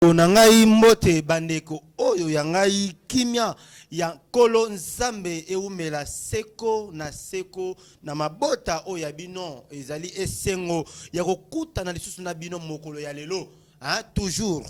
Nangai mbote bandeko oyo yangai kimia ya kolo nzambe eumela seko na mabota oyo ya bino ezali esengo ya kokuta na lisusu na bino mokolo ya lelo toujours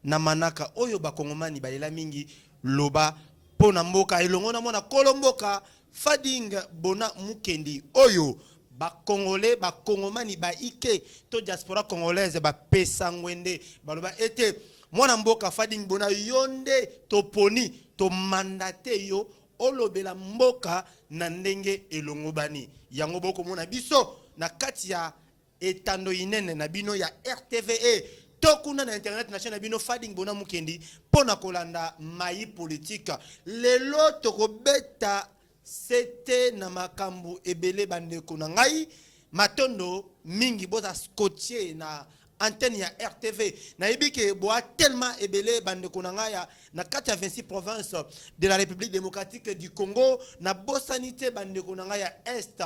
na manaka oyo bakongomani balela mingi loba pona mboka elongo na mona kolo mboka Fading Bona Mukendi oyo bakongole bakongomani baike to diaspora congolaise bapesa ngwende baloba ete mwana mboka Fading Bona yonde toponi to mandate yo olobela mboka na ndenge elongobani yango boko mona biso na kati ya etando inene na bino ya RTVE tokuna na internet national bino Fading Bona Mukendi pona kolanda mai politique lelo tokobeta c'était na makambu ebele bandeko na ngai matondo mingi boza scotché na antenne ya RTV na ibike boa tellement ebele bandeko na ngai na 26 provinces de la République démocratique du Congo na bosanité bandeko na ngai ya est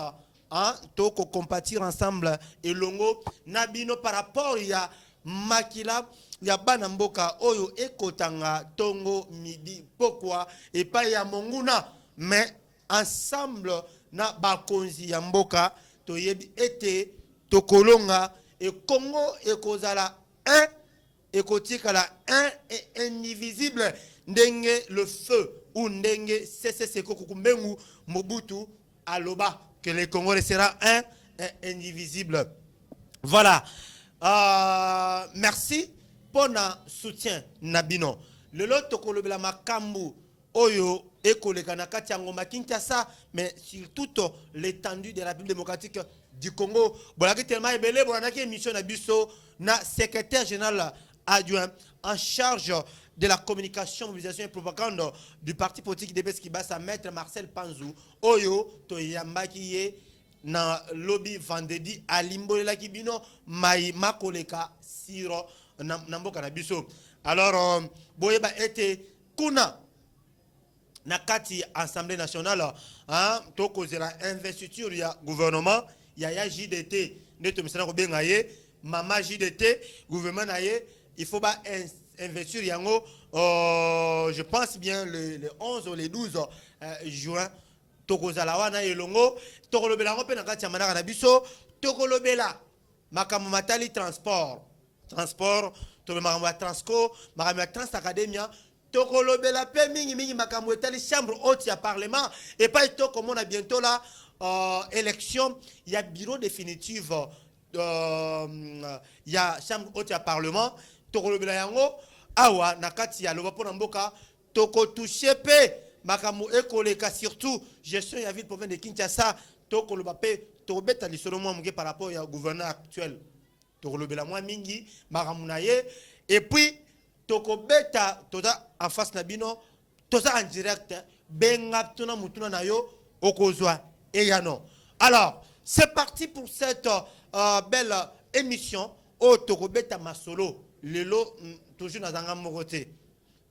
toko compatir ensemble elongo na bino par rapport ya makila ya bana mboka oyo ekotanga tongo midi pokwa epai ya monguna mais ensemble na bakonzi ya mboka toyebi ete tokolonga e Congo ekozala un ekotikala un et indivisible ndenge le feu ou ndenge CCC Kokukumbengu Mobutu aloba que le Congo sera un et indivisible. Voilà. Merci pour na soutien nabino. Le lot tokolobela makambu oyo ekoleka na kati ya ngoma Kinshasa mais surtout l'étendue de la République démocratique du Congo. Bolaki tellement ebele bonaki émission na biso na secrétaire général adjoint en charge de la communication, mobilisation et propagande du parti politique DPS Kibasa maître Marcel Panzou oyo to yambaki ye na lobby vendredi à Limbolela Kibino mai makoleka siro na mboka na biso. Alors boyeba ete kuna na kati Assemblée nationale to kozela investiture ya gouvernement ya JDT neto misana ko benga ye mama JDT gouvernement na ye il faut ba investir yango je pense bien le 11 ou le 12 juin to kozala wana elongo to kolobela ngo pe na kati ya manaka na biso to kolobela makambo matali transport to makambo transco makambo trans academia tokolobela pe mingi makambo etali chambre haute ya parlement et pas to comme on a bientôt là élection il y a bureau définitif il y a chambre haute ya parlement tokolobela yango awa na kati ya loba pona mboka toko toucher pe makambo ekoleka surtout gestion ya ville province de Kinshasa tokoloba pe tobeta lisolo mwa muke par rapport ya gouverneur actuel tokolobela mwa mingi makambo na ye et puis toko beta toza en face na bino toza en direct benga tuna mutuna na yo okozwa et yano. Alors c'est parti pour cette belle émission au toko beta masolo lelo toujours na zanga mokote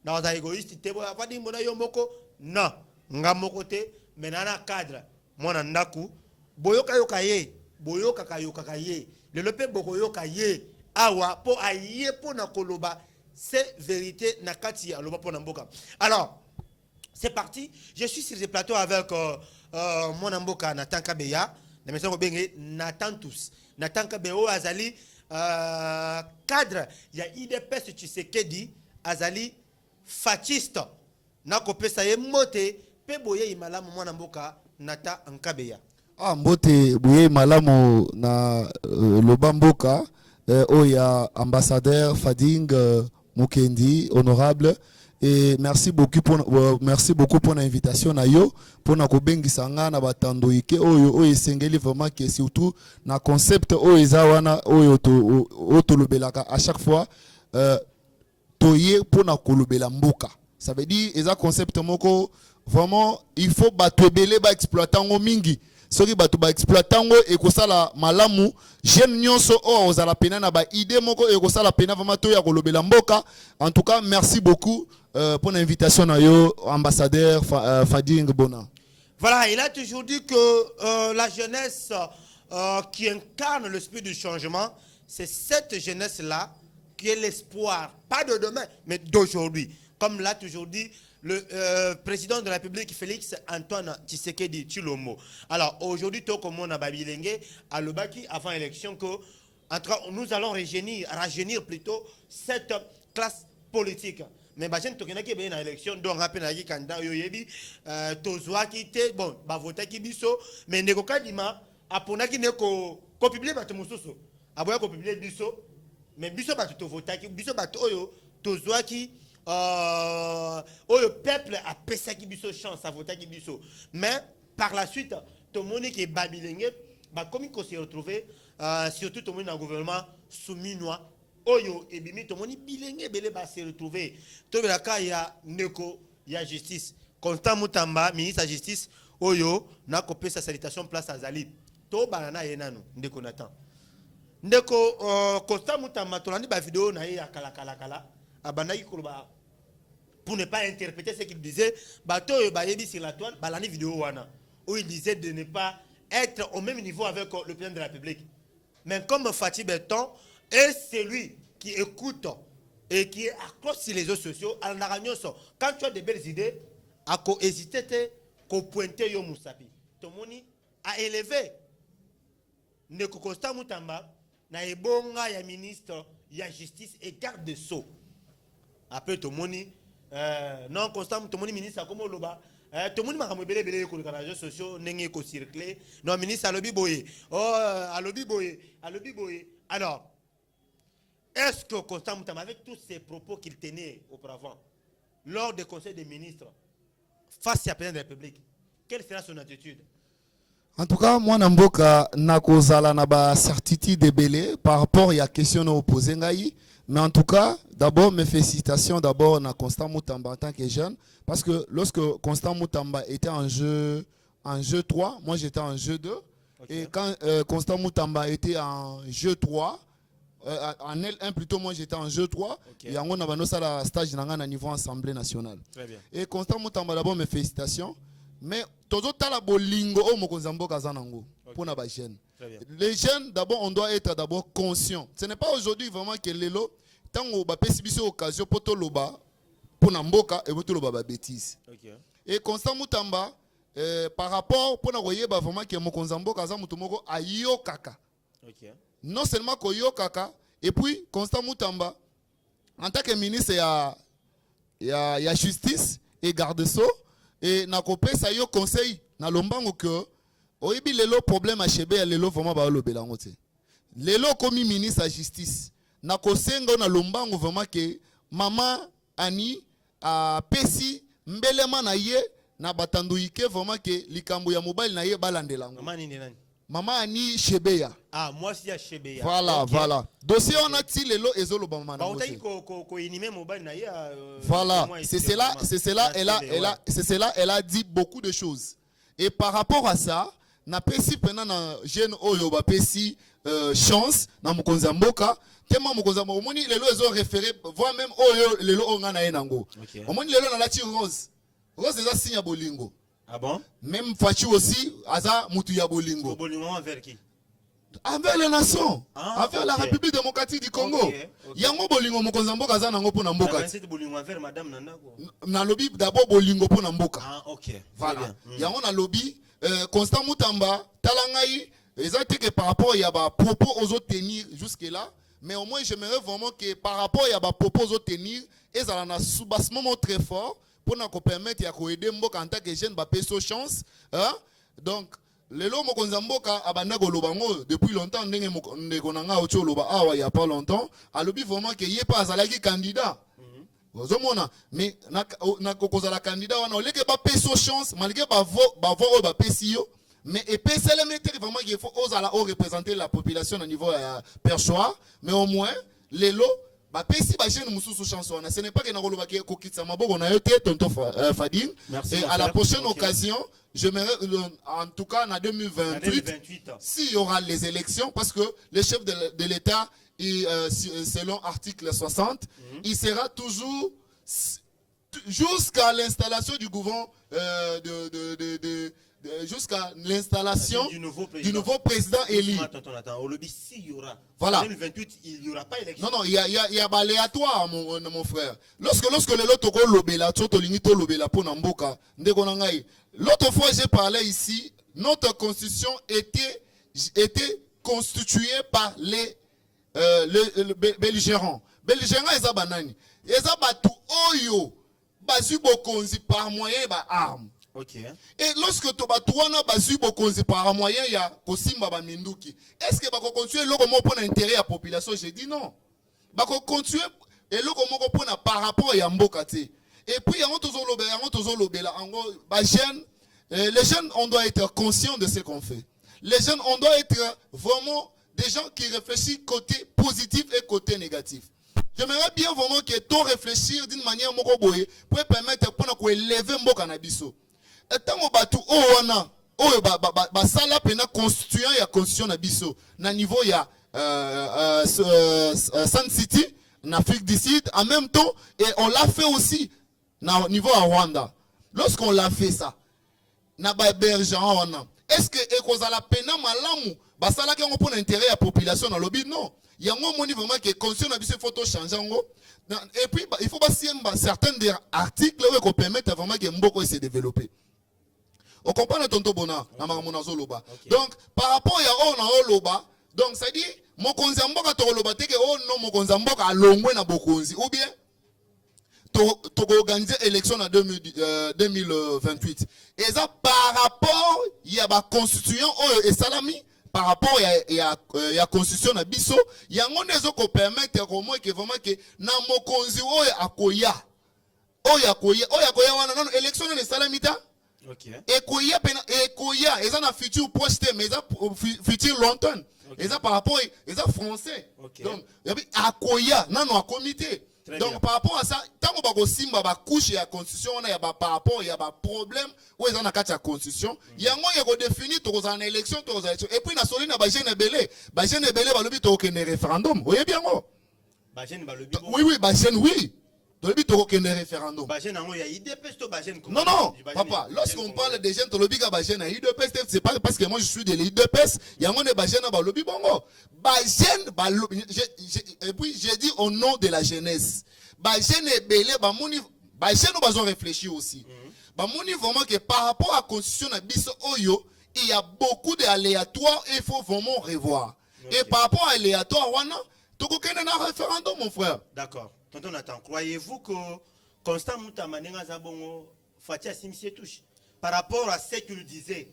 na za égoïste te boya Fading Bona yo moko non nga mokote menana cadre mona ndaku boyoka yoka ye boyoka kayoka ye lelo pe boko yoka ye awa po aye po na koloba c'est vérité nakati ya loba pona mboka. Alors c'est parti, je suis sur ce plateau avec mon mboka Nathan Kabeya na maison ko benge Nathan tous Nathan Kabeya azali cadre ya IDPS Tshisekedi azali fasciste na kopesa ye mote pe boye imalamu mwana mboka Nathan Kabeya mbote boye malamu na loba mboka oya ambassadeur Fading Mukendi honorable et merci beaucoup pour l'invitation na yo pour na kobengisa nga na batando ike oyo esengeli vraiment que surtout na concept oyo ezawana oyo to lobelaka à chaque fois toye pour na kolobela mboka ça veut dire eza concept moko vraiment il faut batwebele ba exploitango mingi soki bato ba exploitango ekosala malamu jeune nyonso o ozala pena na ba idée moko ekosala pena vraiment to ya kolobela mboka. En tout cas merci beaucoup pour l'invitation à yo ambassadeur Fading Bona. Voilà, il a toujours dit que la jeunesse qui incarne l'esprit du changement, c'est cette jeunesse là qui est l'espoir, pas de demain, mais d'aujourd'hui. Comme l'a toujours dit le président de la République, Félix Antoine Tshisekedi Tshilombo. Alors aujourd'hui, comme on a Babilenge, à Lobaki, avant l'élection, que nous allons rajeunir plutôt cette classe politique. Mais bajen tokena ki be na élection donc rappel na ki candidat yo yebi tozwa ki te bon ba voter ki biso mais ndeko kadima apona ki ne ko publier bato mususu aboya ko publier biso mais biso bato to voter ki biso bato oyo tozwa ki oyo peuple a pesa ki biso chance à voter ki biso mais par la suite to moni ki babilenge ba comme ko se retrouver surtout to moni na gouvernement souminois Oyo et bimi to moni bilenge bele ba se retrouver to belaka ya ndeko ya justice Constant Mutamba ministre de la justice oyo na kopesa salutation place azali to banana yenano ndeko Nathan ndeko Constant Mutamba to landi ba vidéo na ye ya kala abandaki koloba pour ne pas interpréter ce qu'il disait bato oyo ba yebi sur la toile balani vidéo wana où il disait de ne pas être au même niveau avec le président de la République mais comme Fatih Berton et c'est lui qui écoute et qui est accroché sur les réseaux sociaux, quand tu as de belles idées, à hésiter, à pointer yo Moussapi. Tomoni a élevé Ndeko Constant Mutamba na ebonga ya ministre ya justice et garde de sceaux. Après Tomoni non Constant Tomoni ministre comme loba Tomoni makambo belé ko les réseaux sociaux nenge ko circuler non ministre alobi boye alobi boye alors est-ce que Constant Mutamba, avec tous ces propos qu'il tenait auparavant, lors des conseils des ministres, face à la président de la République, quelle sera son attitude? En tout cas, moi, Namboka, nakozala na ba certitude belé par rapport à la question opposée ngai. Mais en tout cas, d'abord, mes félicitations d'abord à Constant Mutamba en tant que jeune. Parce que lorsque Constant Mutamba était en jeu 3, moi j'étais en jeu 2. Okay. Et quand Constant Mutamba était en jeu 3, en L1 plutôt, moi j'étais en jeu 3. Okay. Et on a fait la stage à niveau Assemblée nationale. Très bien. Et Constant Mutamba d'abord mes félicitations. Mais todo tala bolingo o mokonzambo kazanango pour na ba jeune. Les jeunes d'abord on doit être d'abord conscient. Ce n'est pas aujourd'hui vraiment que lelo tango ba pesi biso occasion poto loba pour na mboka et poto loba ba bêtise. Okay. Et Constant Mutamba par rapport pour na koyeba vraiment que mokonzambo kaza mutu moko ayo kaka. Okay. Non seulement koyo kaka et puis Constant Mutamba en tant que ministre ya justice et garde-sceaux et na kopesa yo conseil na lombango que oyebi lelo problème a chebe ya lelo vraiment ba lobelango te lelo komi ministre ya justice na kosenga na lombango vraiment que mama ani a pesi mbelema na ye na batanduike vraiment que likambo ya mobile na ye balandelango mama nini nani Maman Ani Chebeya. Ah, moi aussi à Chebeya. Voilà, okay. Voilà. Dossier on a dit lelo ezolo bamana. Voilà, c'est cela, elle a dit beaucoup de choses. Et par rapport à ça, na pesi pena na jeune oyo ba pesi chance na mukonzamboka, tellement mukonzamboka moni lelo ezo référé voire même oyo lelo onga na enango. Omoni lelo na lati rose. Rose eza signe bolingo. Ah bon? Même Fachi aussi, Aza Moutuya Bolingo. Bolingo envers qui? Envers les nations. Envers la République démocratique du Congo. Yango Bolingo Mokonzambo Kaza Nango pour Namboka. C'est Bolingo envers Madame Nandako. Na lobby d'abord Bolingo pour Namboka. Ah, ok. Voilà. Yango na lobby, Constant Mutamba, Talangaï, exactement que par rapport, il y a des propos aux autres tenir jusque-là. Mais au moins, j'aimerais vraiment que par rapport, il y a des propos aux autres tenir, et ça a un soubassement très fort. Pour nous permettre d'aider Mboka en tant que jeune ba peso chance hein? Donc le lo mokonzamboka abanda golobango depuis longtemps ndenge konanga ocho loba awa il y a pas longtemps alobi vraiment que yé pas azalaki candidat ozomona mais na kokozala candidat wana oleke ba peso chance malgré ba voix ba pesio mais et pesele mettre vraiment qu'il faut ozala représenter la population au niveau perchoir mais au moins les lots ce n'est pas que Fading. Et à la prochaine occasion, en tout cas en 2028, s'il y aura les élections, parce que le chef de l'État, selon article 60, il sera toujours jusqu'à l'installation du gouvernement jusqu'à l'installation du nouveau président élu. Attends, au lobby, s'il y aura. Voilà. En 2028, il n'y aura pas élection. Non, il y a aléatoire, mon frère. Lorsque le lot toko lobela, toko linito lobela pour Namboka, ndeko nangai. L'autre fois, j'ai parlé ici, notre constitution était constituée par les belligérants. Belligérants, ils ont banani. Ils ont battu oyo, basu bokonzi par moyen ba arme. Ok. Et lorsque tu vas basu bokonzi par moyen ya kosimba ba minduki, est-ce que bako continuer loko mo pour l'intérêt à la population? J'ai dit non. Bako continuer et loko mo pour par rapport ya mboka te. Et puis yango tozo lobela ango ba jeune, les jeunes on doit être conscient de ce qu'on fait. Les jeunes on doit être vraiment des gens qui réfléchissent côté positif et côté négatif. J'aimerais bien vraiment que tu réfléchir d'une manière moko boye pour permettre pour élever mboka na biso. Et tant que batu wana sala pena constituant ya constitution na biso na niveau ya Sun City en Afrique du Sud en même temps, et on l'a fait aussi na niveau à Rwanda. Lorsqu'on l'a fait ça na ba berger wana, est-ce que ekozala pena malamu basala ke on pour l'intérêt ya population na lobby? Non. Il y a un moment vraiment que constitution na biso photo changer ngo. Et puis il faut pas certains des articles qui permettent vraiment que mboko se développer. On comprend le tonto bona na makamona zoloba. Donc par rapport ya on na oloba, donc ça dit mokonzi mboka to loba teke oh non mokonzi mboka alongwe na bokonzi ou bien to organiser élection en 2028. Et ça par rapport il y a ba constituant et salami par rapport ya constitution na biso yango nezo ko permettre au moins que vraiment que na mokonzi akoya wana non élection na salamita. Ok. Ekoya ils ont un futur proche mais ils ont futur longtemps. Ils ont par rapport ils ont français. Okay. Donc akoya non a comité. Donc par rapport à ça, tant qu'on va simba ba couche ya constitution on a par rapport il y a ba problème où ils ont na kati constitution, il y a moyen de définir to en élection et puis na soli na ba jeune belé ba lobi to ke référendum. Vous voyez bien moi? Ba jeune ba lobi. Oui, ba jeune oui. Tolobi to ke référendum. Ba jeune ngo ya IDPS to ba jeune. Non, papa, lorsqu'on parle des jeunes tolobi ka ba jeune à IDPS, c'est pas parce que moi je suis de l'IDPS, il y a ngo ne ba jeune ba lobi bongo. Ba jeune ba et puis j'ai dit au nom de la jeunesse. Ba jeune belé ba moni ba jeune ba ont réfléchi aussi. Ba moni vraiment que par rapport à la constitution na biso oyo, il y a beaucoup d'aléatoires et il faut vraiment revoir. Okay. Et par rapport à aléatoire wana, to ko kene na référendum mon frère. D'accord. Tonton Nathan, croyez-vous que Constant Moutamba Nenga Zabongo Fatia Simsie touche par rapport à ce qu'il disait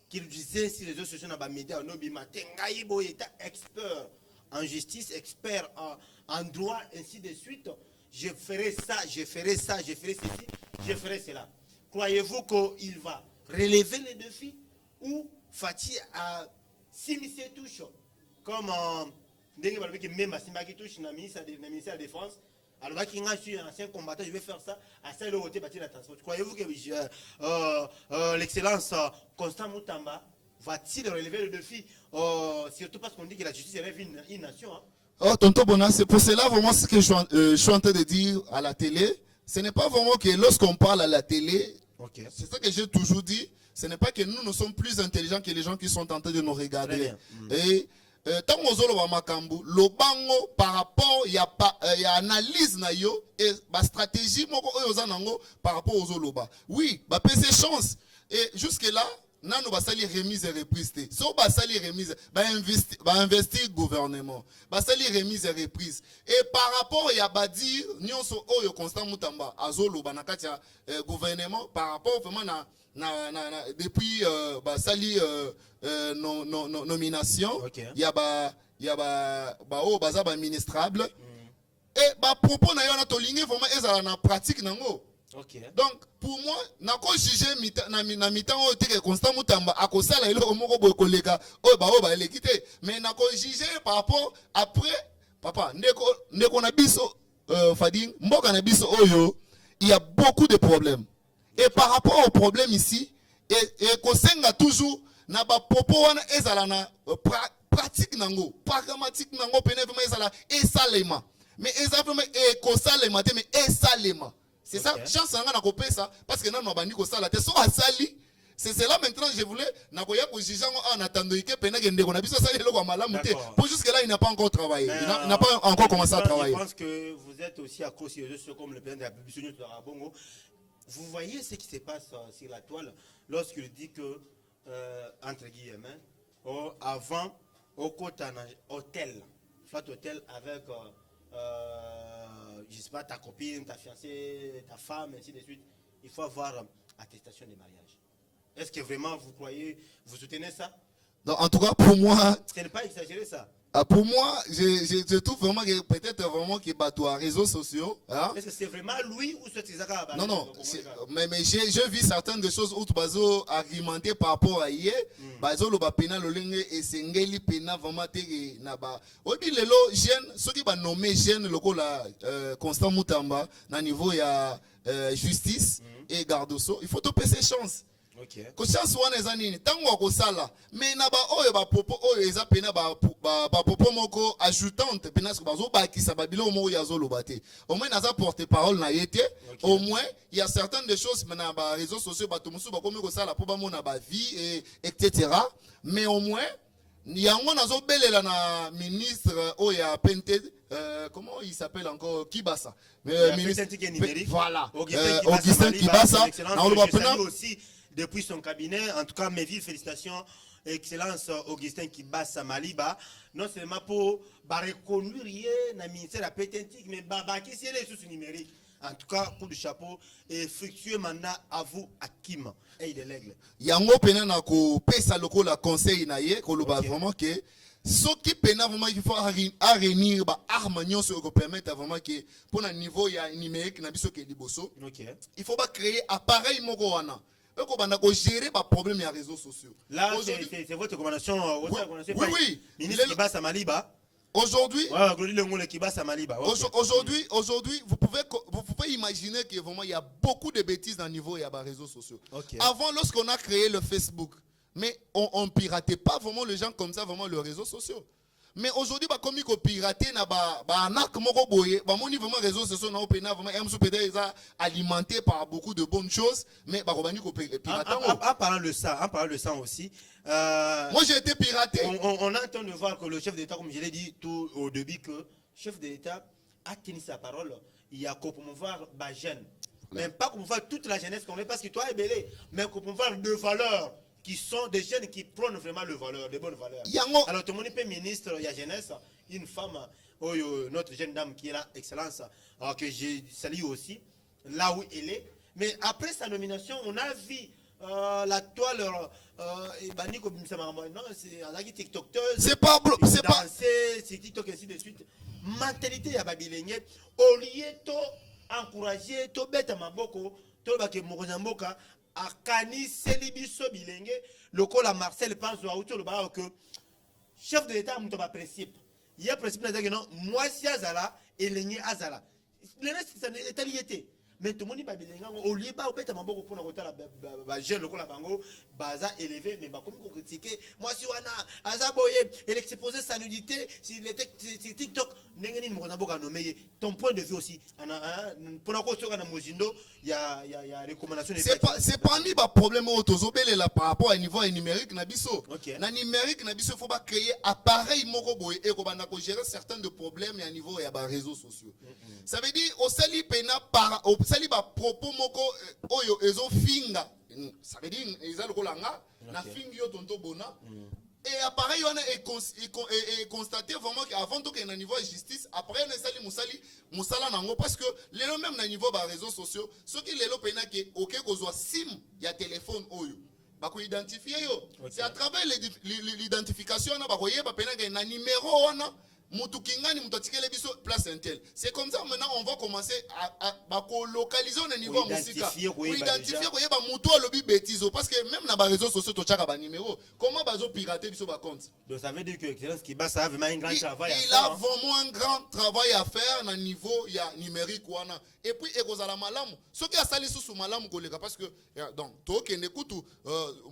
sur les réseaux sociaux dans les médias, Nobi Matengaïbo était expert en justice, expert en droit, ainsi de suite. Je ferai ça, je ferai ça, je ferai ceci, je ferai cela. Croyez-vous qu'il va relever les défis ou Fatia a Simsie touche comme même à Simbaki touche dans le ministère de la Défense? Alors, je suis un ancien combattant, je vais faire ça à celle où tu bâtir la transport. Croyez-vous que l'excellence Constant Moutamba va-t-il relever le défi, surtout parce qu'on dit que la justice élève une nation? Hein? Oh, tonton Bona, c'est pour cela vraiment ce que je suis en train de dire à la télé. Ce n'est pas vraiment que lorsqu'on parle à la télé, okay. C'est ça que j'ai toujours dit, ce n'est pas que nous sommes plus intelligents que les gens qui sont en train de nous regarder. Et tant que lobango par rapport il y a analyse na yo et ba stratégie moko oyo par rapport aux oloba. Oui, ba pese chance et jusque là nanu ba sali remise et reprise te. So ba sali remise ba investir gouvernement. Ba sali remise et reprise. Et par rapport ya ba dire nyonso oyo Constant Moutamba azoloba na kati ya gouvernement par rapport vraiment depuis sali nomination, il y a ba ministrable et ba propos na yo na tolingi vraiment ezala na pratique nango. Donc pour moi nako juger na mitan o teke Constant Moutamba akosala eloko moko boye koleka o ba elekite mais nako juger par rapport après papa ndeko na biso Fading mboka na biso oyo il y a beaucoup de problèmes. Et par rapport aux problèmes ici, et kosenga toujours na ba popo wana ezala na pratique nango, pragmatique nango pene vraiment ezala esalema. Mais ezala vraiment ekosalema te mais esalema. C'est ça chance nga na kopesa parce que nanu bandi ko sala te so asali c'est cela maintenant je voulais nakoya ko juger en attendant que pena que ndeko na biso ça lelo kwa malamu te. Pour jusque là il n'a pas encore travaillé. Il n'a pas encore commencé à travailler. Je pense que vous êtes aussi à cause de ceux comme le président de la République de Rabongo. Vous voyez ce qui se passe sur la toile lorsqu'il dit que entre guillemets avant au côté hôtel, soit hôtel avec je sais pas, ta copine, ta fiancée, ta femme, ainsi de suite, il faut avoir attestation de mariage. Est-ce que vraiment vous croyez, vous soutenez ça? Non, en tout cas, pour moi... Ce n'est pas exagéré ça. Pour moi, je trouve vraiment que peut-être vraiment qu'il bat aux réseaux sociaux. Hein? Est-ce que c'est vraiment lui ou c'est Tizaka? Non, non. Mais j'ai vu certaines des choses où Bazo argumenté par rapport à hier. Bazo le pena le lingue et sengeli pena vraiment te na ba. Obi lelo jeune, ceux qui ba nommé jeune loko la Constant Mutamba na niveau ya justice et garde-sceaux. Il faut te passer chance. Okay. Ko chance wana eza nini tango akosala mais na ba oyo ba popo oyo eza pena ba popo moko ajoutante pena ce bazo ba ki sababilo moko ya zoloba te au moins naza porte parole na yete. Au moins il y a certaines des choses maintenant ba réseaux sociaux ba to musu ba komi ko sala po ba mona ba vie et etc. Mais au moins yango nazo belela na ministre oya pente comment il s'appelle encore Kibasa ministre numérique. Voilà Augustin Kibasa na on va aussi depuis son cabinet. En tout cas, mes vives félicitations, Excellence Augustin Kibasa Maliba, non seulement pour reconduire le ministère de la pétentique, mais qui c'est les sources numériques. En tout cas, coup de chapeau et fructueux mandat à vous, Hakim et de l'aigle. Yango pena na ko pesa loko la conseil na ye ko loba vraiment que ce qui pena vraiment il faut arenir ba armagnon ce qui permet vraiment que pour un niveau ya numérique na biso ke liboso. Il faut pas créer appareil moko wana. Gérer les problèmes des réseaux sociaux. Là, c'est votre recommandation. Oui. Ministre Kibasa Maliba. Aujourd'hui, aujourd'hui, vous pouvez imaginer qu'il y a beaucoup de bêtises dans le niveau des réseaux sociaux. Avant, lorsqu'on a créé le Facebook, mais on ne piratait pas vraiment les gens comme ça, vraiment les réseaux sociaux. Mais aujourd'hui, comme il pirater na vraiment réseaux sociaux na peut-être alimenté par beaucoup de bonnes choses, mais en parlant de ça aussi. Moi j'ai été piraté. On entend de voir que le chef d'État, comme je l'ai dit tout au début, que le chef d'État a tenu sa parole. Il y a qu'au promouvoir les jeunes. Mais pas promouvoir toute la jeunesse qu'on veut, parce que toi est belé, mais qu'au promouvoir de valeurs. Qui sont des jeunes qui prônent vraiment le valeur, des bonnes valeurs. Alors, tout le monde peut ministre, il y a jeunesse, une femme, notre jeune dame qui est là, Excellence, que je salue aussi, là où elle est. Mais après sa nomination, on a vu la toile, non, c'est un TikTokteuse. C'est pas. C'est TikTok, ainsi de suite. Mentalité à Babilenge, au lieu d'encourager, de bête à Maboko, de bête à Akani Selibiso Bilenge, le col à Marcel pense à autour de que chef de l'État a un principe. Il y a un principe que non, moi si Azala et l'État Azala. Le reste, c'est lié. Mais tout le monde n'est pas au lieu de faire un peu pour la jeune, le col à Bango, Baza élevé, mais comme on critique, moi si on a Azaboye, elle exposait sa nudité, si TikTok, ton point de vue aussi. Pour la question de Mozindo, il y a recommandation. C'est pas mis problème autosobel là par rapport à niveau numérique nabiso. Na numérique nabiso faut pas créer appareil moko boy et ko gérer certains de problèmes à niveau ya ba réseaux sociaux. Ça veut dire au sali pena par au sali ba propos moko oyo ezo finga. Ça veut dire ezalo kolanga na fingi yo tonto bona. Et appareil on est constaté vraiment qu'avant tout qu'il y a un niveau de justice après on est sali musala nango parce que les même na niveau ba réseaux sociaux ceux qui les pena que OK kozwa sim ya téléphone oyo ba ko identifier yo c'est à travers l'identification na ba ko yeba pena que na numéro wana mutu kingani mutu atikele biso place intel. C'est comme ça maintenant on va commencer à localiser au niveau musical. Pour identifier ko yeba mutu alobi bêtise parce que même na ba réseaux sociaux to chaka ba numéro. Comment bazo pirater biso ba compte? Donc ça veut dire que Excellence Kibasa a vraiment un grand travail à faire. Il a vraiment un grand travail à faire na niveau ya numérique wana. Et puis ekozala malamu. Ce qui a sali sous malamu koleka parce que donc to kende kutu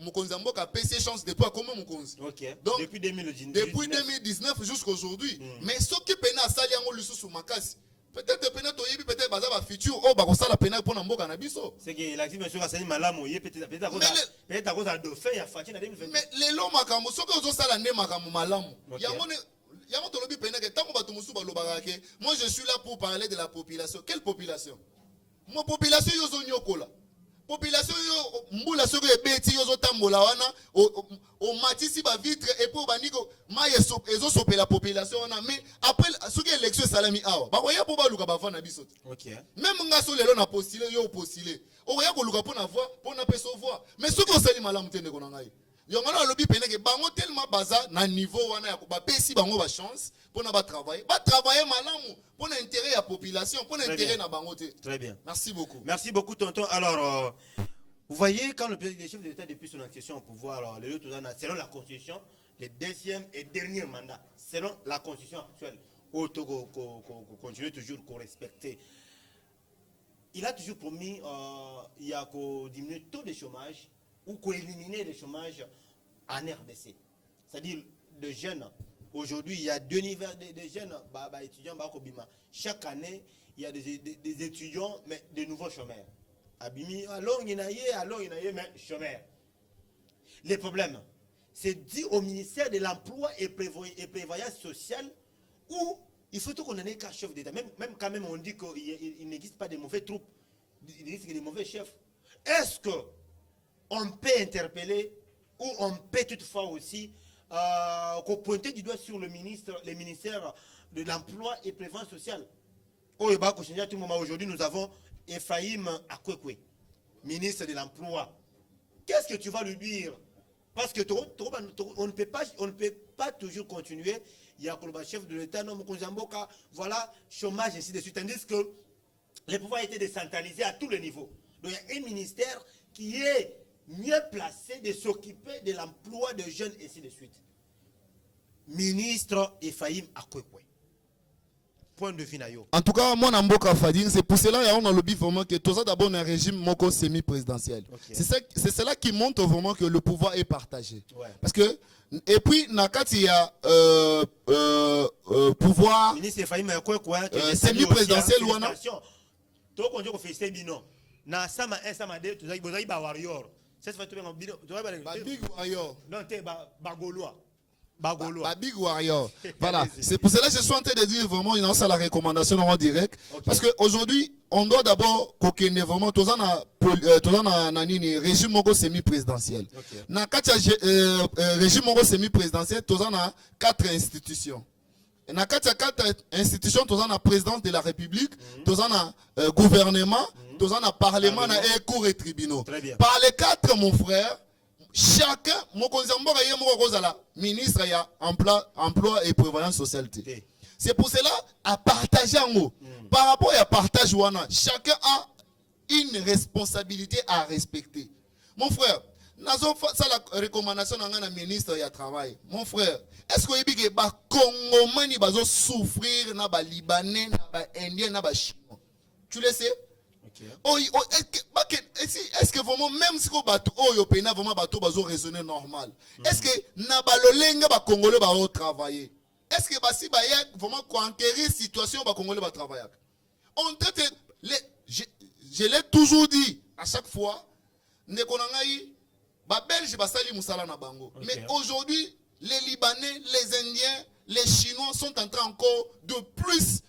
mukonzi mboka PC chance de toi comment mukonzi. OK. Donc depuis 2019 jusqu'à aujourd'hui. Mais ce qui peine à sali yango lisusu makasi peut-être pena toyebi peut-être baza ba futur o ba ko sala pena pour mboka na biso. C'est que l'actif monsieur Asani malamu ye peut-être à cause de fait ya fati na 2020. Mais les lo makambo soki ozo sala ne makambo malamu. Yango to lobi pena que tango bato musu ba lobaka ke moi je suis là pour parler de la population. Quelle population? Mo population yozo nyokola. Population yo mbula soki ebeti yozo tambola wana o matisi ba vitre et pour baniko ma ezo sopela population wana mais après soki élection salami awa ba koya po ba luka ba fana biso. OK. Même ngaso lelo na postuler yo postuler. O ya ko luka po na voix, po na peso voix. Mais soki o sali malamu tende ko na ngai. Yonga na lobi pene ke bango tellement baza na niveau wana ya ko ba pesi bango ba chance pour na ba travailler. Ba travailler malamu pour l'intérêt de la population, pour l'intérêt de la bangoté. Très bien. Merci beaucoup. Merci beaucoup, tonton. Alors, vous voyez, quand le chef de l'État, depuis son accession au pouvoir, alors, selon la Constitution, le deuxième et dernier mandat, selon la Constitution actuelle, au Togo, qu'on continue toujours qu'on respecte. Il a toujours promis il y a qu'au diminuer le taux de chômage ou qu'au éliminer le chômage en RDC. C'est-à-dire, de jeunes. Aujourd'hui, il y a 2 niveaux de jeunes étudiants. Chaque année, il y a des étudiants, mais de nouveaux chômeurs. Alors, il y a mais chômeurs. Les problèmes, c'est dit au ministère de l'Emploi et Prévoyance sociale où il faut qu'on en ait qu'un chef d'État. Même quand même, on dit qu'il n'existe pas de mauvais troupes, il existe des mauvais chefs. Est-ce qu'on peut interpeller ou on peut toutefois aussi qu'on pointait du doigt sur le ministère de l'Emploi et Prévoyance sociale. Aujourd'hui, nous avons Ephraim Akwekwe, ministre de l'Emploi. Qu'est-ce que tu vas lui dire? Parce que on ne peut pas toujours continuer. Il y a le chef de l'État, voilà, chômage, ainsi de suite. Tandis que les pouvoirs étaient décentralisés à tous les niveaux. Donc il y a un ministère qui est mieux placé de s'occuper de l'emploi de jeunes, et ainsi de suite. Ministre Ephraim Akwekwe. Point de vue. En tout cas, moi, Namboka Fading, c'est pour cela qu'on a le vraiment que tout ça d'abord un régime moko semi-présidentiel. Okay. C'est cela qui montre vraiment que le pouvoir est partagé. Ouais. Parce que, et puis, Nakati, il y a pouvoir semi-présidentiel ou non. Donc, on dit qu'on fait ces binômes. Na sama 1 sama 2 tu as ba warrior ça se fait tout bien tu vois big warrior non t'es bagolois big warrior voilà c'est pour cela que je suis en train de dire vraiment il y a la recommandation en direct. Okay. Parce que aujourd'hui on doit d'abord coquiner vraiment tout ça na nini régime moko semi présidentiel. Okay. Na katia régime moko semi présidentiel tout ça na 4 institutions. Na 4 institutions tout ça na présidence de la République, tout ça na gouvernement, tout ça na parlement na cour et tribunaux. Par les 4 mon frère, chacun mokonzamboka yé moko kozala ministre ya emploi et prévoyance sociale. C'est pour cela à partager en haut. Par rapport à partage wana, chacun a une responsabilité à respecter. Mon frère, nazo ça la recommandation na ministre ya travail. Mon frère, est-ce que vous ba Congolais bazo souffrir na ba Libanais na ba Indien na ba Chinois? Tu le sais? Okay. Est-ce que vraiment même si ko bato oyo pena vraiment bato bazo raisonner normal? Est-ce que na ba lolenga ba Congolais ba travailler? Est-ce que basi ba vraiment conquérir situation ba Congolais ba travailler? On traite je l'ai toujours dit à chaque fois ndeko na ngai ba Belge basali musala na bango. Okay. Mais aujourd'hui les Libanais, les Indiens, les Chinois sont en train encore de plus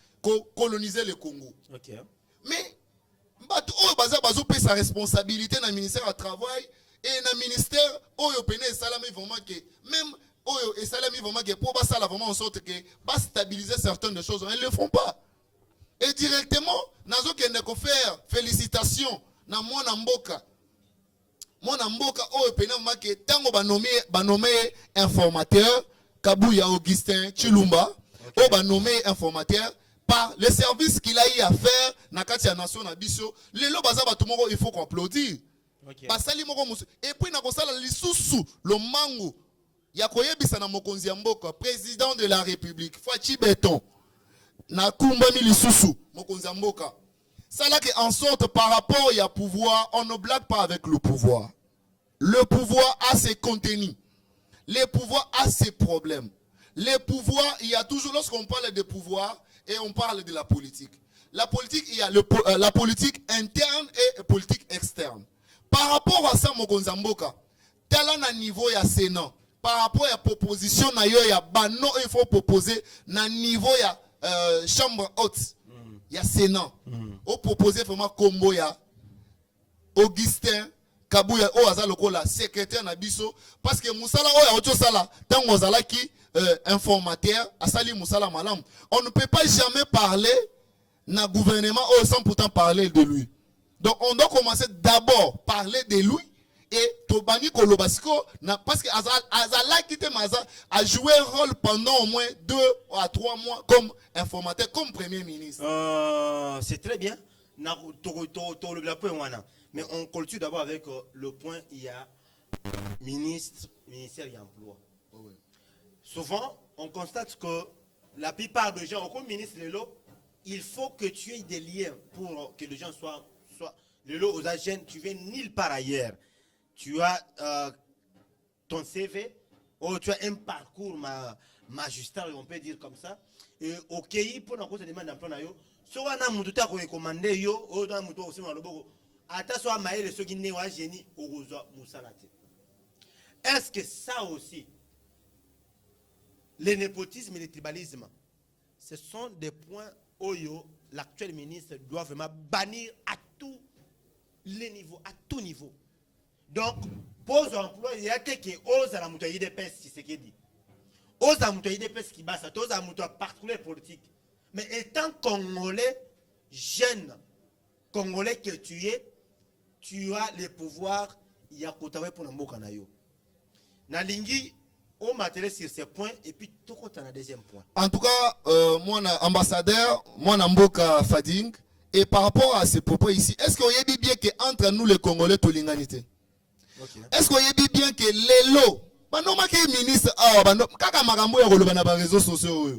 coloniser le Congo. Okay. Mais bazo paye sa responsabilité dans le ministère du Travail et dans le ministère oyo pene salami vraiment que même oyo et salami vraiment que pour ça vraiment en sorte que va stabiliser certaines des choses, ils ne le font pas. Et directement nazo kende ko faire félicitations na mwana mboka. Mwana mboka oyo pene vraiment que tango ba nommé informateur Kabuya Augustin Chilumba, okay. Ba nommé informateur par les services qu'il a eu à faire na kati ya nation na biso lelo baza bato moko il faut qu'on applaudisse. Okay. Basali moko musu et puis na kosala lisusu le mango ya koyebisa na mokonzi ya mboka président de la République Fachi Beton na kumbami lisusu mokonzi ya mboka ça que en sorte par rapport ya pouvoir on ne blague pas avec le pouvoir. Le pouvoir a ses contenus. Le pouvoir a ses problèmes. Les pouvoirs, il y a toujours, lorsqu'on parle de pouvoir et on parle de la politique, la politique, il y a la politique interne et politique externe. Par rapport à ça, Mokonzamboka, tel un niveau ya Sénat, par rapport à la proposition, il y a bano, il faut proposer na niveau ya chambre haute, il y a Sénat. On propose vraiment combo ya Augustin Kabouya o aza lokola secrétaire na biso parce que musala o ya ocho sala tango zala ki informateur asali musala malam. On ne peut pas jamais parler na gouvernement sans pourtant parler de lui. Donc on doit commencer d'abord parler de lui et Tobani Kolobasiko parce que Azala Kite Maza a joué un rôle pendant au moins 2 à 3 mois comme informateur, comme premier ministre. C'est très bien. Mais on continue d'abord avec le point, il y a ministère et emploi. Oui. Souvent, on constate que la plupart des gens, comme ministre de l'eau, il faut que tu aies des liens pour que les gens soient de l'eau aux agents, tu viens nulle part ailleurs. Tu as ton CV, ou tu as un parcours magistral, on peut dire comme ça. Et au pays, pour nous demander d'emploi, si on a un peu recommandé, yo, ou dans un aussi est-ce que ça aussi, le népotisme et le tribalisme, ce sont des points où l'actuel ministre doit vraiment bannir à tous les niveaux, à tout niveau. Donc, pose emploi, il y a quelqu'un qui ose à la moutoyer des pèses, c'est ce qu'il dit. Ose à la moutoyer des pèses qui basse, ose à la moutoyer partenaire politique. Mais étant Congolais, jeune, Congolais que tu as le pouvoir, il y a Kotawe pour Namboka Nayo. Nalingi, on m'attelle sur ces points, et puis tout le temps, deuxième point. En tout cas, mon ambassadeur, mon Namboka Fading, et par rapport à ces propos ici, est-ce qu'on y a dit bien qu'entre nous les Congolais, tout l'ingéniosité? Est-ce qu'on y a dit bien que les lots, banoma qui est ministre, kaka magambo ya koloba na ba réseaux sociaux,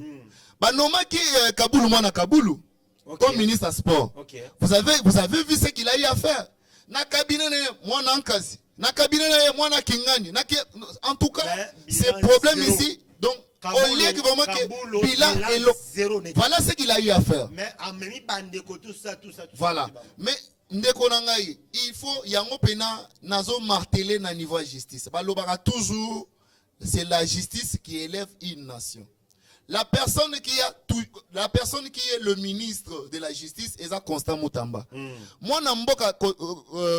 banoma qui est Kaboulou, moi na Kaboulou. Okay. Comme ministre à sport. Okay. Vous avez vu ce qu'il a eu à faire. Na cabinet moi na Nkasi. Na cabinet moi na Kingani. En tout cas, ces problèmes ici, donc au lieu que vraiment que bilan est zéro. Voilà ce qu'il a eu à faire. Mais en même temps, tout ça. Voilà. Mais ndeko nangai, il faut yango pena nazo marteler na niveau de justice. Balobara toujours, c'est la justice qui élève une nation. La personne qui est le ministre de la justice est Constant Moutamba. Moi namboka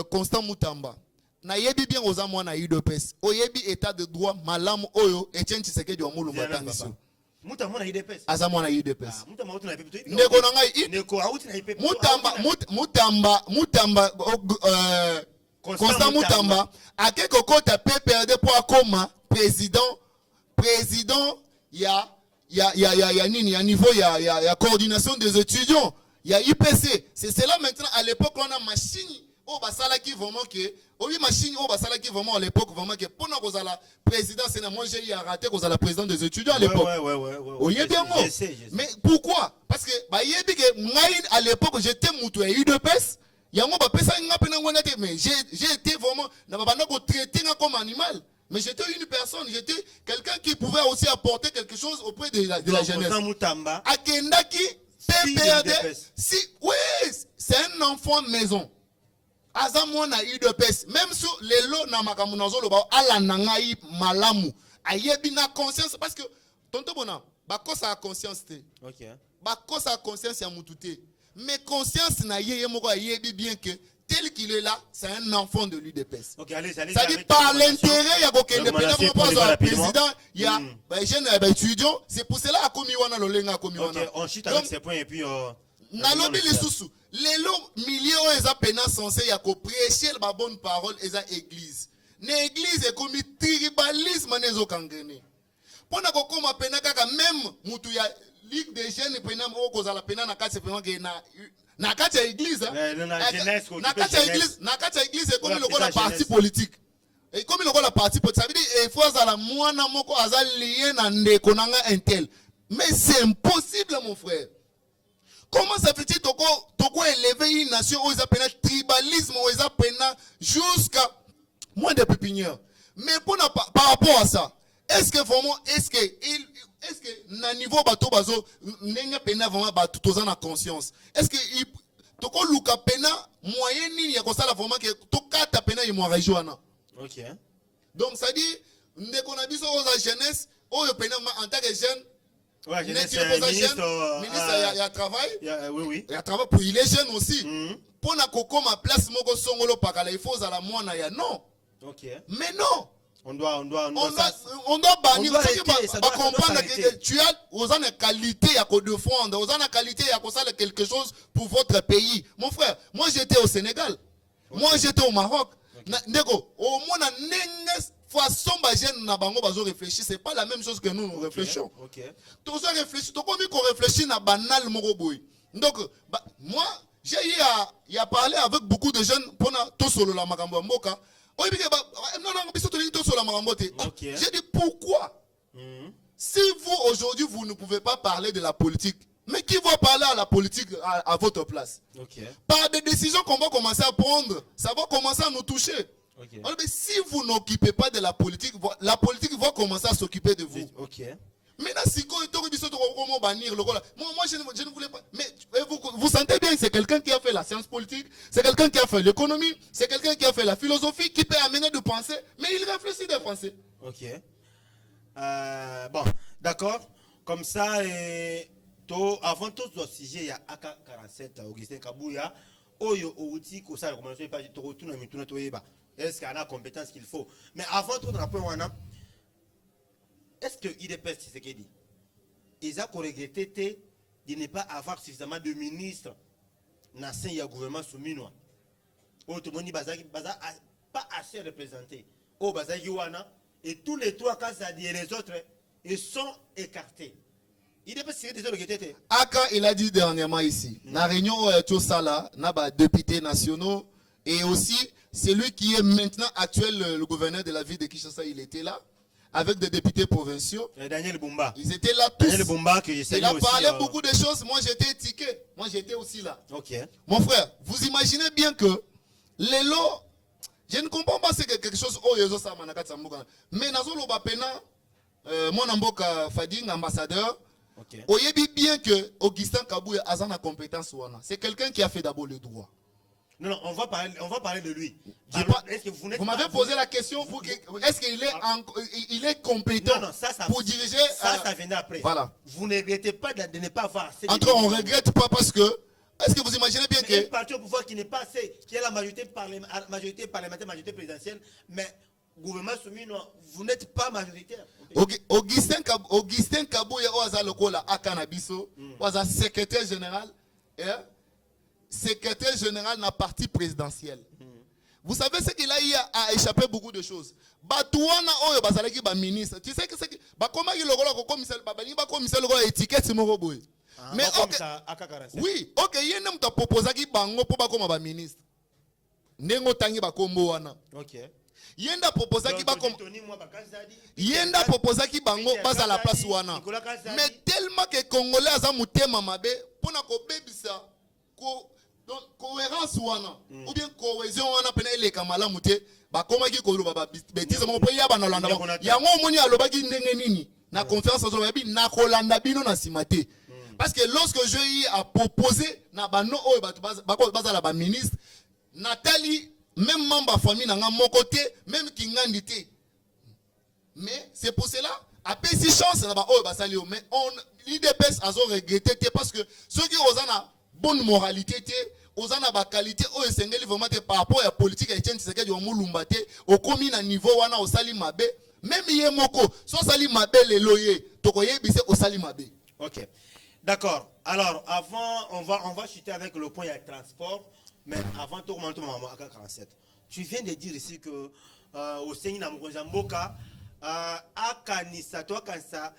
Constant Moutamba. Na yebi bien oza moi na UDPS. Oyebi état de droit malamu oyo Etienne Tshisekedi wa mulu matangiso. Mutamba na UDPS. Aza moi na UDPS. Mutamba auto na IPP. Ndeko na ngai Ndeko auto na IPP. Moutamba Constant Moutamba akeko kota PPRD pour akoma président il y a niveau, il y a coordination des étudiants, il y a IPC. C'est cela maintenant, à l'époque, on a machine, au basala qui vraiment que, oui, machine, au basala qui vraiment à l'époque, vraiment que, pour nous, la présidence, c'est moi, j'ai raté, qu'on a la présidence des étudiants à l'époque. Ouais. Bien mais pourquoi? Parce que, à l'époque, j'étais moutou et UDPS, mais j'ai été vraiment, traité comme animal. Mais j'étais une personne, j'étais quelqu'un qui pouvait aussi apporter quelque chose auprès de la jeunesse. Akendaki, PPRD, si, oui, c'est un enfant maison. Azamona UDPS, même sur les lots na makamunazo loba ala nangai malamu. Ayebi na conscience parce que tonto bona, bakosa conscience te. OK. Bakosa conscience ya mututé. Mais conscience na yeye moko ayebi bien que tel qu'il est là, c'est un enfant de l'UDPS. Ok, allez. Ça dit par l'intérêt, il y a aucun indépendant pour le président, il y a des jeunes étudiants, c'est pour cela à Komiwana Lolenga Komiwana. Ok, on chute avec ces points et puis Nalobi les sous-sous. Les lots millions ils peine censé y a prêcher la bonne parole et la église. L'église est comme tribalisme nezo kangene. Pona ko koma pena kaka même mutu ya ligue des jeunes pena mo ko za pena na kati pena ke na kati ya église na kati ya église comme le parti politique. Et comme le parti politique, ça veut dire il faut ça la mwana moko aza lié na ndeko nanga intel. Mais c'est impossible mon frère. Comment ça fait-il toko élever une nation où ils appellent tribalisme, où ils appellent jusqu'à moins de pépinières. Mais par rapport à ça, est-ce que vraiment, est-ce que na niveau bato bazo nenga pena vraiment bato toza na conscience est-ce que toko luka pena moyen nini ya kosala vraiment que tokata pena y moraji wana. OK. Donc ça dit ndeko na biso oza jeunesse oyo pena en tant que jeune. Ouais, ministre ya travail. Oui. Il y a travail pour il est jeune aussi. Pour na koko ma place moko songolo pakala il faut za la mwana ya non. OK. Mais non. On doit bannir comprendre que tu as aux qualité à défendre, aux qualité à quelque chose pour votre pays. Mon frère, moi j'étais au Sénégal. Okay. Moi j'étais au Maroc. Ndeko, au moins façon jeune na bango bazo réfléchir, c'est pas la même chose que nous réfléchissons. OK. Tout ça réfléchit, tout comme qu'on réfléchit na banal moko boy. Donc moi j'ai eu à parler avec beaucoup de jeunes pour na to solo la makambo mboka. Okay. J'ai dit pourquoi si vous aujourd'hui vous ne pouvez pas parler de la politique, mais qui va parler à la politique à votre place? Okay. Par des décisions qu'on va commencer à prendre, ça va commencer à nous toucher. Okay. Alors, mais si vous n'occupez pas de la politique va commencer à s'occuper de vous. Okay. Maintenant, si moi je ne voulais pas. Mais vous sentez bien, c'est quelqu'un qui a fait la science politique, c'est quelqu'un qui a fait l'économie, c'est quelqu'un qui a fait la philosophie, qui peut amener de penser, mais il réfléchit de penser. OK. Bon, d'accord. Comme ça, avant tout ce sujet, il y a AK-47, Augustin Kabouya, Oyo Outi, Kosa, est-ce qu'il y a la compétence qu'il faut? Mais avant tout, est-ce que l'IDPS, c'est ce qu'il dit? Ils ont regretté de ne pas avoir suffisamment de ministres dans le gouvernement soumis. Tout le monde pas assez représenté. Et tous les trois cas et les autres, ils sont écartés. IDPS, c'est déjà regretté. Aka, il a dit dernièrement ici, dans la réunion tout ça là, na députés nationaux et aussi celui qui est maintenant actuel le gouverneur de la ville de Kinshasa, il était là. Avec des députés provinciaux. Daniel Bumba. Ils étaient là tous. Daniel Bumba, que il a parlé beaucoup de choses. Moi, j'étais étiqué. Moi, j'étais aussi là. OK. Mon frère, vous imaginez bien que les lots, je ne comprends pas c'est quelque chose. Oh, yezo sa manaka tsambuka. Mais nazo lo bapena, mon amboka Fading, ambassadeur. OK. Oyebi bien que Augustin Kabouya a une compétence wana. C'est quelqu'un qui a fait d'abord le droit. Non, on va parler de lui. Est-ce que vous m'avez posé la question, est-ce qu'il est compétent pour diriger? Ça vient après. Voilà. Vous ne regrettez pas de ne pas avoir assez. Entre on ne regrette pas parce que, est-ce que vous imaginez bien que... Un parti au pouvoir qui n'est pas assez, qui a la majorité parlementaire, majorité présidentielle, mais gouvernement soumis, vous n'êtes pas majoritaire. Augustin Kabouya Oaza Lokola Akanabiso, Oaza secrétaire général, secrétaire général de la partie présidentielle. Vous savez ce qu'il a eu à échapper beaucoup de choses. Batouana oyo bazalaki ba ministre. Tu sais que c'est comment il lokola ko commissaire ba commissaire lokola étiquette moko boy. Mais oui, OK, yene mta proposa ki bango po ba koma ba ministre. Nengo tangi ba kombo wana. OK. Yenda proposa ki ba comme Yenda proposa ki bango basa la place wana. Mais tellement que congolais aza mutema mabe pona ko bebisa ko donc cohérence wana ou bien cohésion wana pena ele kamala muté ba komaki ko loba bêtise mo pe ya bana landa yango moni alobaki ndenge nini na conférence zo yabi na kolanda bino na simate parce que lorsque je y a proposé na bano oyo baza la ba ministre Nathalie même membre famille na nga moko te même kingandi te mais c'est pour cela après si chance na ba oyo basali mais on l'IDPS azo regretté parce que ceux qui osana bonne moralité aux ana ba qualité o esengeli vraiment par rapport à la politique Etienne Tshisekedi wa mulumba te au komi na niveau wana au sali mabe même ye moko so sali mabe le loyer tokoye bise au sali mabe. OK. D'accord. Alors avant on va chuter avec le point de transport mais avant tout comment à 47. Tu viens de dire ici que au Seigneur na Mboka akanisa toi kansa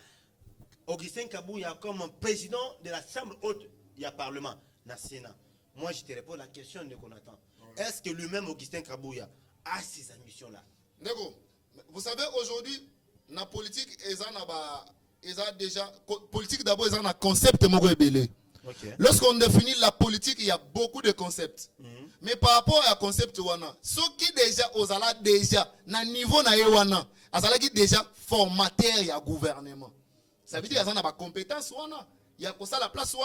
Augustin Kabouya comme président de la chambre haute du parlement national. Moi, je te réponds à la question de Jonathan. Est-ce que lui-même, Augustin Kabouya, a ces ambitions-là? Vous savez, aujourd'hui, la politique, politique d'abord, ils ont un concept belé. Lorsqu'on définit la politique, il y a beaucoup de concepts. Mais par rapport à concept, ceux qui déjà, déjà, na niveau na yewana, azalaki déjà formateur ya gouvernement. Ça veut dire qu'il y a des compétences, il y a la place.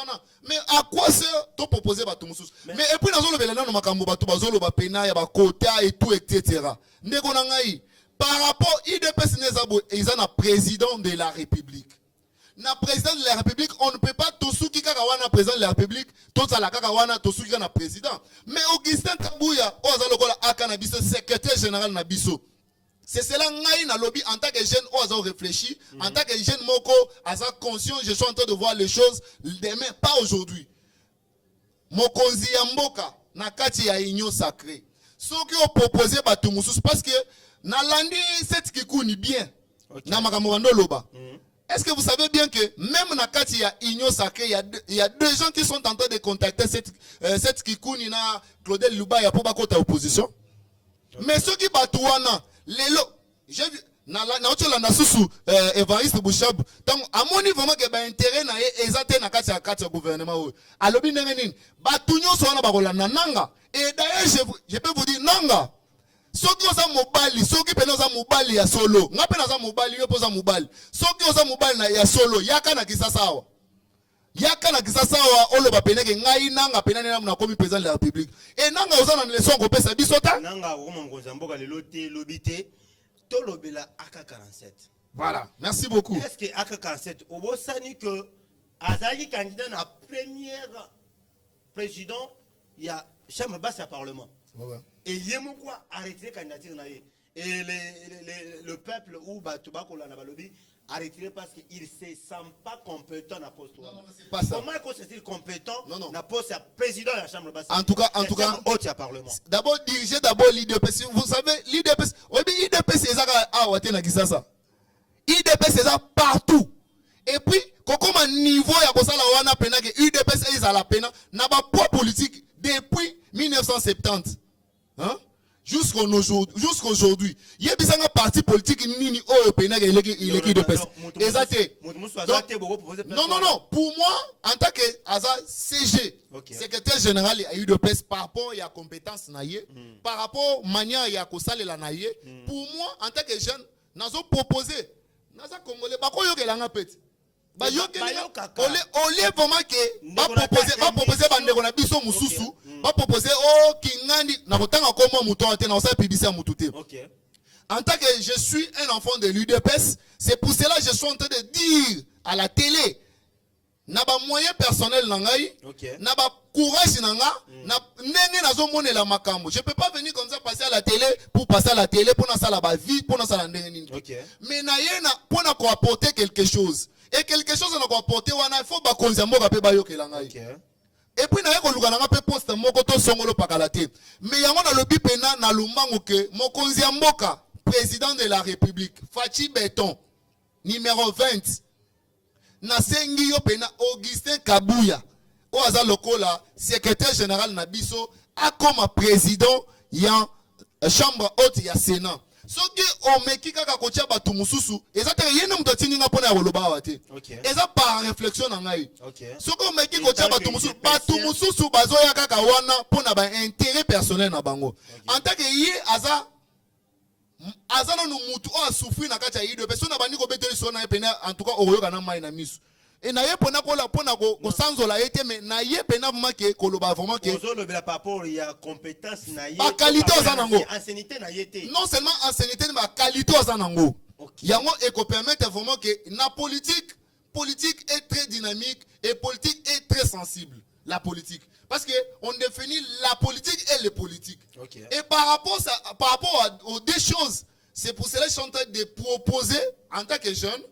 Mais à quoi sert de proposer bato mususu? Mais et puis dans le belana no makambo bato bazolo ba pena ya ba quota et tout etc. Ndeko na ngai par rapport IDPS nezabo ils ont un président de la République. Na président de la République, on ne peut pas tosuki kaka wana président de la République, tout ça la kaka wana tosuki kana président. Mais Augustin Kabouya, ozalokola aka na biso secrétaire général na biso. C'est cela ngai na lobby en tant que jeune ozo réfléchi, en tant que jeune moko asa conscient, je suis en train de voir les choses demain, pas aujourd'hui. Mokonzi ya mboka na kati ya union sacrée. Soki o proposer bato mususu parce que na landi cette kikuni bien. Na makambo bando loba. Est-ce que vous savez bien que même dans kati ya union sacrée, il y a deux gens qui sont en train de contacter cette kikuni na Claudel Lubaya pour bakota opposition. Mais ceux qui batouana lelo, j'ai vu na na susu Evariste Bouchab, donc à mon niveau vraiment que ba intérêt na ezate na kati ya gouvernement o. Alobi ndenge nini? Batunyo so na bakola nanga. Et d'ailleurs je peux vous dire nanga. Soki oza mobali, soki pena oza mobali ya solo. Nga pena oza mobali, yo poza mobali. Soki oza mobali na ya solo, yaka na kisasawa. Yaka na kisasawa olo ba peneke ngai nanga pena na komi président de la République. Et nanga oza na leçon ko pesa biso ta? Nanga ko mongonza mboka lelo te lobité to lobela AK47. Voilà, merci beaucoup. Est-ce que AK47 obosani que azali candidat na première président il y a chambre basse à parlement. Ouais. Et Yemokwa a retiré la candidature. Et le peuple ou Batubako la Nabalobi a retiré parce qu'il ne se sent pas compétent à poste. Non, c'est pas ça. Comment est-ce qu'il est compétent non. à poste à président de la Chambre basse? En tout cas, haute Parlement. D'abord, diriger d'abord l'IDPS. Vous savez, l'IDPS, oui, l'IDPS, c'est ça. Ah, ouais, t'es ça. IDPS, c'est ça partout. Et puis, comme un niveau, il y a comme ça, la wana pena que UDPS est à la pena, n'a pas poids politique depuis 1970. Hein? Jusqu'aujourd'hui. Il y a un parti politique nini au pena que il est UDPS. Exact. Non. Pour moi, en tant que CG, secrétaire général à UDPS, par rapport à la compétence naïe, par rapport à la manière à la la naïe, pour moi, en tant que jeune, nous avons proposé, nous avons congolais, bah yo ole vraiment que va proposer bandeko na biso mususu va proposer kingandi na kotanga komo muto ate na sa publicité mutu te. En tant que je suis un enfant de l'UDPS, c'est pour cela que je suis en train de dire à la télé na ba moyen personnel na ngai na ba courage na nga na nene nazo monela makambo. Je peux pas venir comme ça passer à la télé pour passer à la télé pour na sala ba vie pour na sala ndenge nini. Mais na yena pour na ko apporter quelque chose. Et quelque chose na ko apporter wana il faut ba konzambo ka pe ba yokela ngai. Et puis na yeko luka na pe poste moko to songolo pakala te. Mais yango na lobi pena na lumbango ke mokonzi ya mboka président de la République Fachi Beton numéro 20 na sengi yo pena Augustin Kabouya o aza lokola secrétaire général na biso a comme président ya chambre haute ya Sénat. Soki o meki kaka kotia batu mususu ezate yene muto tininga pona ya koloba wate. Eza par réflexion na ngai. Soki o meki kotia batu mususu bazoya kaka wana pona ba intérêt personnel na bango. En tant que ye azana no mutu o asufri na kati ya yido pe so na bandi ko beteli so na pena en tout cas oyoka na mai na misu. Et na ye pona ko sanzola ete mais na ye pena vraiment que koloba vraiment que ozolo bela rapport il y a compétence na ye ba qualité ozanango ancienneté na yete non seulement ancienneté mais qualité ozanango yango et ko permettre vraiment que na politique est très dynamique et politique est très sensible la politique parce que on définit la politique et les politiques et par rapport aux deux choses c'est pour cela que je suis en train de proposer en tant que jeune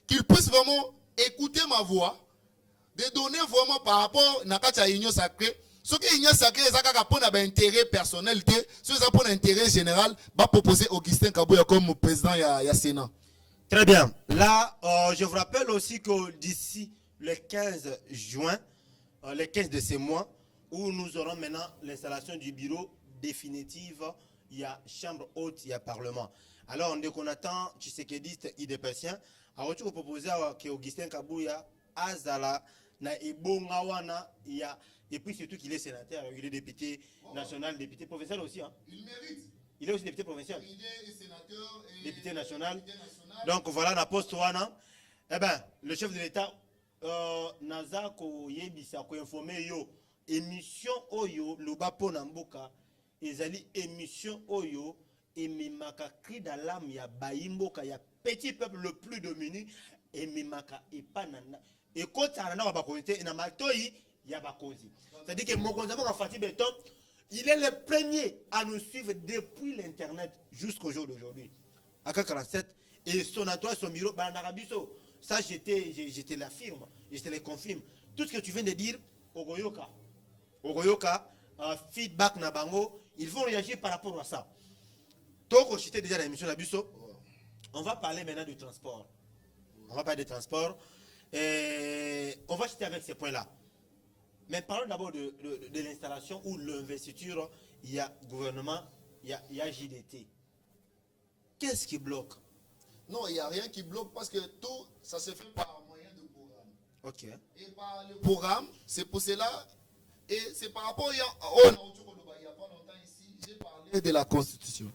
qu'ils puissent vraiment écouter ma voix, de donner vraiment par rapport à l'union sacrée. Ce qui est l'union sacrée, c'est pour un intérêt personnel, ce qui est pour un intérêt général, va proposer Augustin Kabouya comme président du Sénat. Très bien. Là, je vous rappelle aussi que d'ici le 15 juin, le 15 de ce mois, où nous aurons maintenant l'installation du bureau définitif, il y a chambre haute, il y a parlement. Alors, dès qu'on attend Tshisekedi idépécien, alors tu peux proposer que Augustin Kabouya azala na ebonga wana ya et puis surtout qu'il est sénateur, il est député national, député provincial aussi hein. Il mérite. Il est aussi député provincial. Il est sénateur et député national. Donc voilà la poste wana Eh ben, le chef de l'État, naza ko yebisa ko informer yo émission oyo lobapo na mboka ezali émission oyo ememaka cri d'alarme ya baimboka ya petit peuple le plus dominé ememaka epanana ekotana na bakonzi na matoi ya bakonzi. C'est-à-dire que mokonzi mboka Fati Beton, il est le premier à nous suivre depuis l'internet jusqu'au jour d'aujourd'hui. AK47 et son entourage, son bureau, Banarabiso. Ça, je te l'affirme, je te le confirme. Tout ce que tu viens de dire, Ogoyoka, feedback Nabango, ils vont réagir par rapport à ça. Donc, j'étais déjà dans l'émission Nabiso. On va parler maintenant du transport. On va parler du transport. Et on va citer avec ces points-là. Mais parlons d'abord de l'installation ou l'investiture. Il y a gouvernement, il y a JDT. Qu'est-ce qui bloque? Non, il n'y a rien qui bloque parce que tout, ça se fait par moyen de programme. Ok. Et par le programme, c'est pour cela, et c'est par rapport, il n'y a pas longtemps ici, j'ai parlé de la Constitution.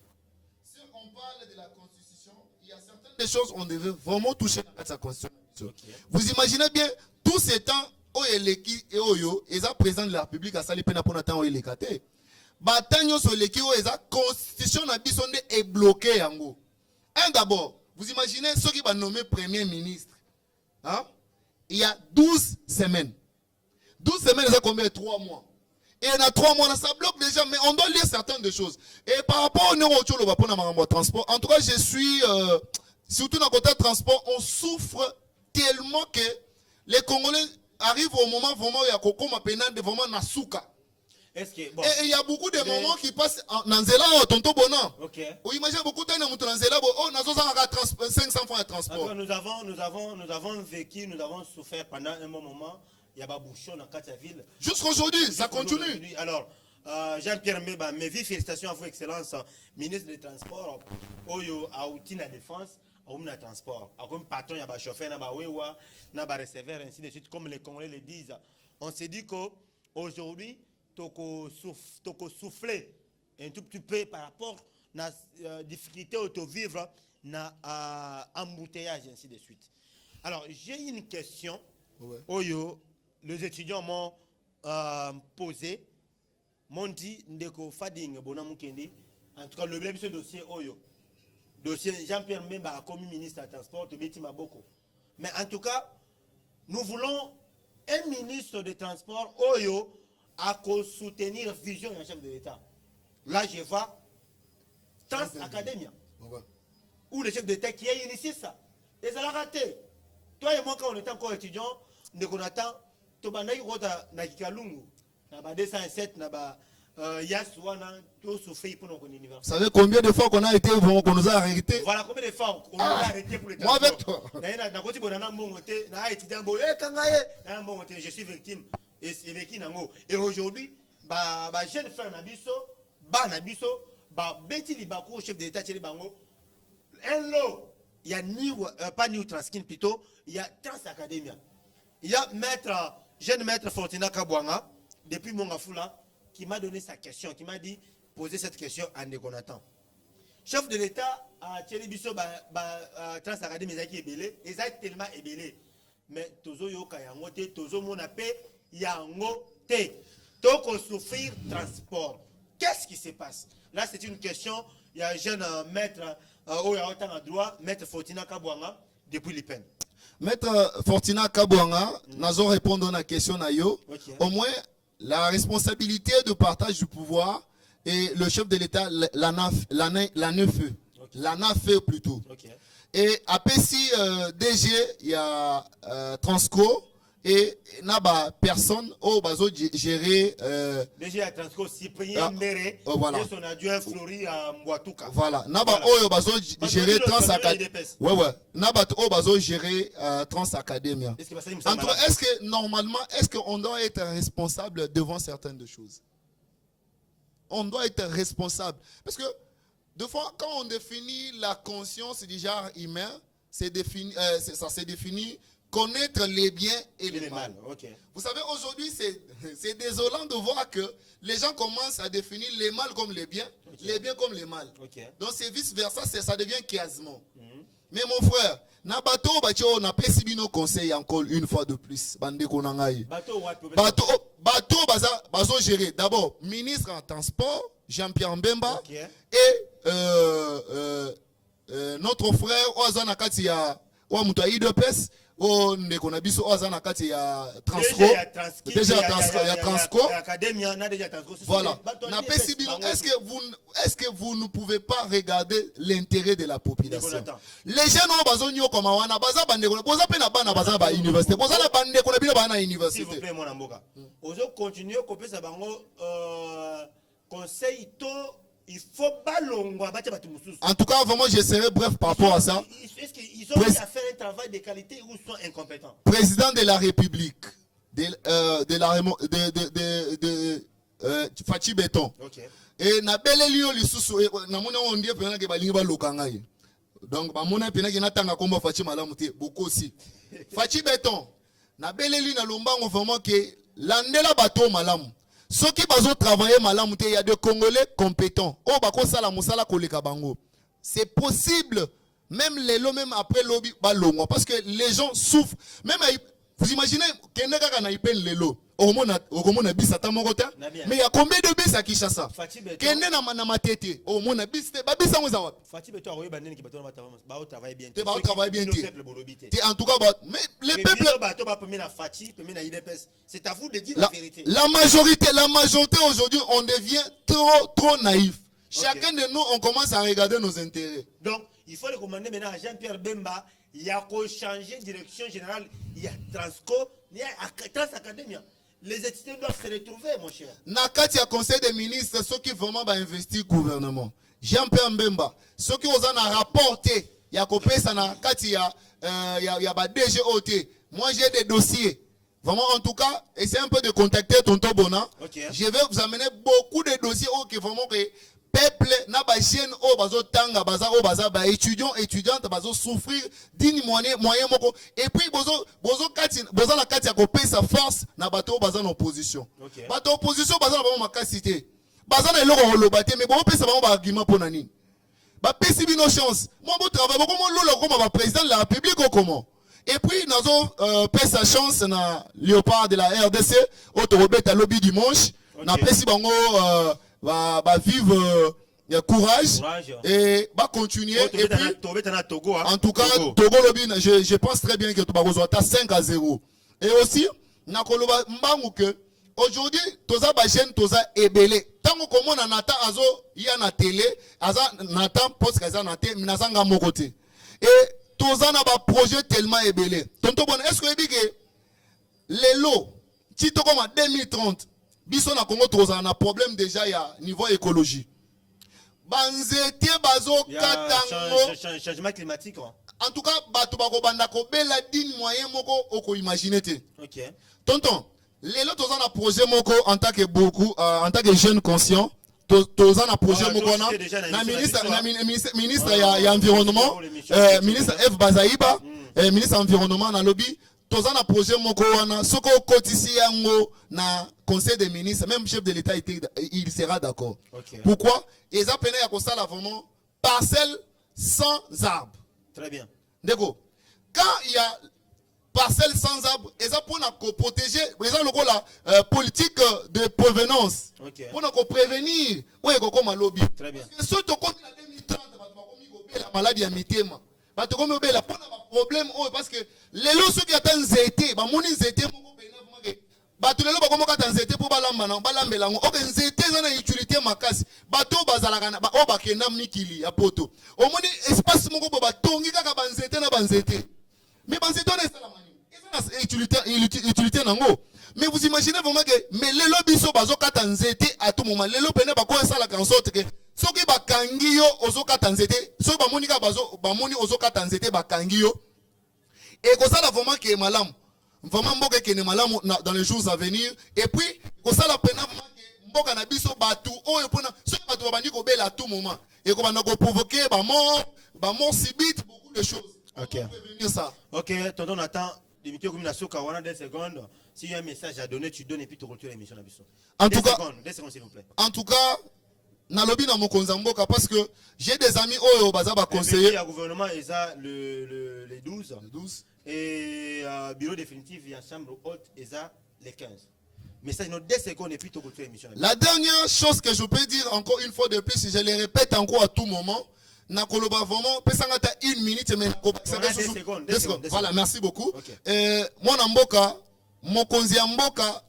Si on parle de la Constitution, il y a certaines choses on devait vraiment toucher à sa Constitution. Okay. Vous imaginez bien, tous ces temps, Oyeleki et Oyo, ils sont président de la République à Salipena pour Nathan Oyelekate. Batanyo Soleki, la Constitution est bloquée. Un d'abord, vous imaginez ceux qui vont nommer Premier ministre. Hein? Il y a 12 semaines. 12 semaines, ça combien? 3 mois. Et il y a 3 mois, ça bloque déjà, mais on doit lire certaines choses. Et par rapport au transport, en tout cas, je suis, surtout dans le côté transport, on souffre tellement que les Congolais arrivent au moment vraiment, il y a Koko Mapenande, vraiment Nasuka. Que, bon. Et il y a beaucoup de moments qui passent dans Nzela, tonton Bonan. Ok. Vous imaginez beaucoup de temps dans Nzela, oh, nous avons 500 francs de transport. Nous avons vécu, nous avons souffert pendant un bon moment. Il y a des bouchons dans 4 villes. Jusqu'aujourd'hui, ça continue. Alors, Jean-Pierre Mbeba, mes vives félicitations à vous, Excellence, ministre des Transports, Oyo, Aouti, la défense, Aoum, la transport. Comme patron, il y a des chauffeurs, il y a des receveurs, ainsi de suite, comme les Congolais le disent. On s'est dit qu'aujourd'hui, toko souffler un tout petit peu par rapport à la difficulté de vivre na embouteillage ainsi de suite. Alors j'ai une question. Ouais. Oyo, les étudiants m'ont posé, m'ont dit ndeko Fading Bonamukendi. En tout cas le même dossier Oyo, dossier Jean-Pierre Mbemba comme ministre des Transports de Betty Maboko. Mais en tout cas nous voulons un ministre des Transports Oyo à soutenir vision d'un chef de l'État. Là, je vois Trans Academia, où le chef d'État qui a initié ça. Et ça l'a raté. Toi et moi, quand on était encore étudiants, on attend, tu vas na Kikalungu, na 207, na Yaswana, tout souffert pour notre université. Vous savez combien de fois qu'on a été, qu'on nous a arrêtés? Voilà combien de fois on nous a arrêtés pour les transports. Moi avec toi. Je suis victime. Et aujourd'hui, jeune frère Nabiso, Betty Libako, chef de l'État, un lot, il y a pas New Transkin plutôt, il y a Trans Academia. Il y a jeune maître Fortina Kabwanga, depuis Mongafula, qui m'a donné sa question, qui m'a dit, poser cette question à Nekonatan. Chef de l'État, Tchelibiso, Trans Academia, qui est belé, ils sont tellement ébélés. Mais Tozo Yoka Yangote, Tozo Monapé, Yango Te. Donc on souffrir transport. Qu'est-ce qui se passe? Là c'est une question. Il y a un jeune maître au droit, maître Fortina Kabwanga depuis l'IPEN. Maître Fortina Kabwanga, nous allons répondre à la question nayo. Okay. Au moins la responsabilité de partage du pouvoir et le chef de l'État l'ana fait. L'ana fait plutôt. Okay. Et après si DG il y a Transco. Et n'a personne au bazo gérer déjà Transco Cyprien Mbere voilà. Et son adjoint Flori à Mwatuka. Voilà, n'a pas au bazo gérer Trans Academia. Ouais n'a pas au bazo gérer Trans Academia. Est-ce que normalement est-ce qu'on doit être responsable devant certaines choses? On doit être responsable parce que deux fois quand on définit la conscience du genre humain, c'est défini ça c'est défini connaître les biens et les mal. Okay. Vous savez, aujourd'hui, c'est désolant de voir que les gens commencent à définir les mal comme les biens, okay. Les biens comme les mal. Okay. Donc, c'est vice-versa, ça devient chiasme. Mais mon frère, na bateau bateau na pesi bino conseil encore une fois de plus. Bande konangai. Bateau bazo gérer. D'abord, ministre en transport, Jean-Pierre Mbemba, okay. Et notre frère Ozana Kati ya Wamuta IDPS. Oh, ndeko biso ozana kati ya Transco. Déjà ya Transco. Voilà. Est-ce que vous ne pouvez pas regarder l'intérêt de la population? Les jeunes ont besoin de comme wana baza bande ko boza pe na bana baza ba université. Boza na bande ko na bino bana université. S'il vous plaît mon amboka. Ozo continuer ko pesa bango conseil to. Il faut pas l'ongwa. En tout cas, vraiment, je serai bref par rapport à ça. Est-ce qu'ils ont à faire un travail de qualité ou sont incompétents? Président de la République, Fachi Beton. Okay. Et na belle lion lisusu na mona on dit pena ke balingi ba lokanga ye. Donc ba mona pena ke na tanga komba Fachi malamu te beaucoup aussi. Fachi Beton. Na belle lion na lombango vraiment que landela bato malamu. Ceux qui ont travaillé malamu te, il y a des Congolais compétents. Oh bako sala musala koleka bango. C'est possible. Même les lots, même après lobby balongo, parce que les gens souffrent. Même vous imaginez kende kaka na ipen les lots. Au moins bis ata mokota. Mais il y a combien de bis à Kinshasa? Kende na matete. Au moins bis ba bis ngo za wapi? Fati beto aroye bandeni ki bato ba travailler bien. Ba travailler bien. En tout cas mais les peuples bato ba pemé na Fati, pemé na IDPS. C'est à vous de dire la vérité. La majorité aujourd'hui on devient trop naïf. Chacun de nous on commence à regarder nos intérêts. Donc il faut le commander maintenant à Jean-Pierre Bemba. Il y a qu'à changer direction générale. Il y a Transco, il y a Transacadémia. Les étudiants doivent se retrouver, mon cher. Nakati a conseil des ministres, ceux qui vraiment va investir le gouvernement. Jean-Pierre Mbemba, ceux qui ont rapporté, il y a coupé ça nakati il y a DGOT. Moi j'ai des dossiers. Vraiment en tout cas, essayez un peu de contacter Tonton Bona. Okay. Je vais vous amener beaucoup de dossiers qui vraiment que peuple na ba jeune o bazo tanga baza o baza ba étudiante bazo souffrir d'une moyen moko et puis bozo la kati ya ko pesa force na bato baza en opposition. Okay. Bato opposition baza na ba makasité. Baza na eloko lobate mais bo pesa ba argument pour nani. Ba pesi bino chance. Moi bo travail bo comment lolo comme ba président de la République ou comment. Et puis nazo pesa chance na Léopard de la RDC au Robert lobby dimanche. Okay. Na pesi bango va vivre courage et va continuer. Et puis, en tout cas, Togo je pense très bien que Togo est à 5-0. Et aussi, aujourd'hui, Toza Bajen, Toza Ebele. Tant que on a Nata Azo, il y a na télé, Aza Nata post Kaza Nate, Minazanga Mokote. Et Toza n'a pas projet tellement Ebele. Tonton Bon, est-ce que les lots, si tu comme en 2030, biso na Congo toza na problème déjà ya niveau écologie. Banzete bazo katango changement climatique. En tout cas bato bako banda ko bela din moyen moko oko imaginer te. OK. Tonton, lelo toza na projet moko en tant que beaucoup en tant que jeune conscient, toza na projet moko na ministre ya environnement, ministre F Bazaïba, ministre environnement na lobby. Toza na projet moko wana soko kotisi yango na conseil des ministres, même chef de l'État il sera d'accord. Okay. Pourquoi? Et ça peine ya ko sala vraiment parcelle sans arbre. Très bien. D'accord. Quand il y a parcelle sans arbre, et ça pour protéger, par exemple la politique de provenance. Okay. Pour nous prévenir, ouais comme lobby. Très bien. Parce que surtout quand la 2030 la maladie à mitema. Bah tu comme la problème parce que les lots ceux qui attendent zété ba moni zété moko pena vraiment ba tu lelo ba komo kata zété pour balamba na balambela ngo ok zété zana utilité makasi bato bazalaka na ba o ba kenda mikili ya poto o moni espace moko ba tongi kaka ba zété na ba zété mais ba zété na sala mani ezana utilité nango. Mais vous imaginez vraiment que mais les lobbies sont bazo kata nzete à tout moment les lobbies pena ba ko sala en sorte que soki bakangi yo ozokata nzete so bamoni ka bazo bamoni ozokata nzete bakangi yo et ko sala vraiment que malamu vraiment mboka ke ne malamu dans les jours à venir et puis ko sala pena vraiment que mboka na biso batu oyo pona so batu babandi ko bela à tout moment et ko bana ko provoquer ba mort subite beaucoup de choses. OK. Ça. OK, tonton Nathan, limité comme na soka wana 2 secondes. Si il y a un message à donner, tu donnes et puis tu retires l'émission à biso. En tout cas, 2 secondes s'il vous plaît. En tout cas, nalobi na mokonzi ya mboka parce que j'ai des amis oyo baza ba conseiller. Le gouvernement est le 12. Le 12. Et bureau définitif et chambre haute est le 15. Mais ça, nous 2 secondes et puis tout contre l'émission. La dernière chose que je peux dire encore une fois de plus, je le répète encore à tout moment, na koloba vraiment, pesangata 1 minute, mais 2 secondes. Voilà, merci beaucoup. Okay. Moi, Mboka, mokonzi ya mboka,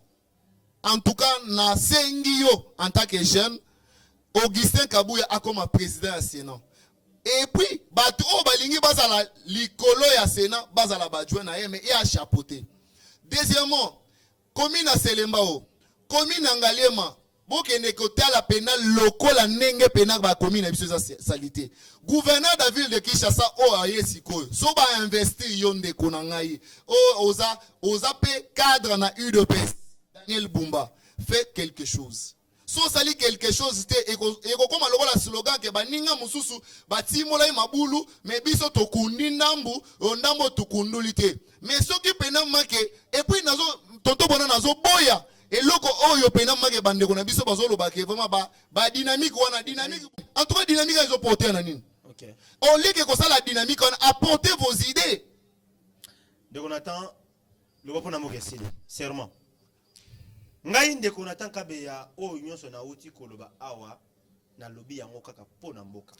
en tout cas, na sengio en tant que jeune, Augustin Kabouya a comme président à Sénat. Et puis, bato balingi bazala likolo ya Sénat, bazala badjouen na mais il a chapeauté. Deuxièmement, commune à Selembao, commune à Ngaliema, bokende kota la pénal lokola nenge pénal ba commune biso za salité. Gouverneur de la ville de Kinshasa o aye sikoyo. So ba investir yonde konangai. O oza pe cadre na UDPS. Daniel Bumba fait quelque chose. So sali quelque chose te eko koma lokola slogan ke baninga mususu batimola mabulu mais biso tokundi ndambu ndambo tukunduli te. Mais soki pénal make et puis nazo tonto bona nazo boya eloko oyo pena make bande ko na biso bazolo ba ke vraiment ba dynamique wana dynamique en tout cas dynamique ils ont porté na nini. OK. On lit que ça la dynamique on apporter vos idées. Donc on attend le vote pour na mokesili serment. Ngai ndeko Jonathan Kabeya o nyonso na uti koloba awa na lobby yango kaka pona mboka.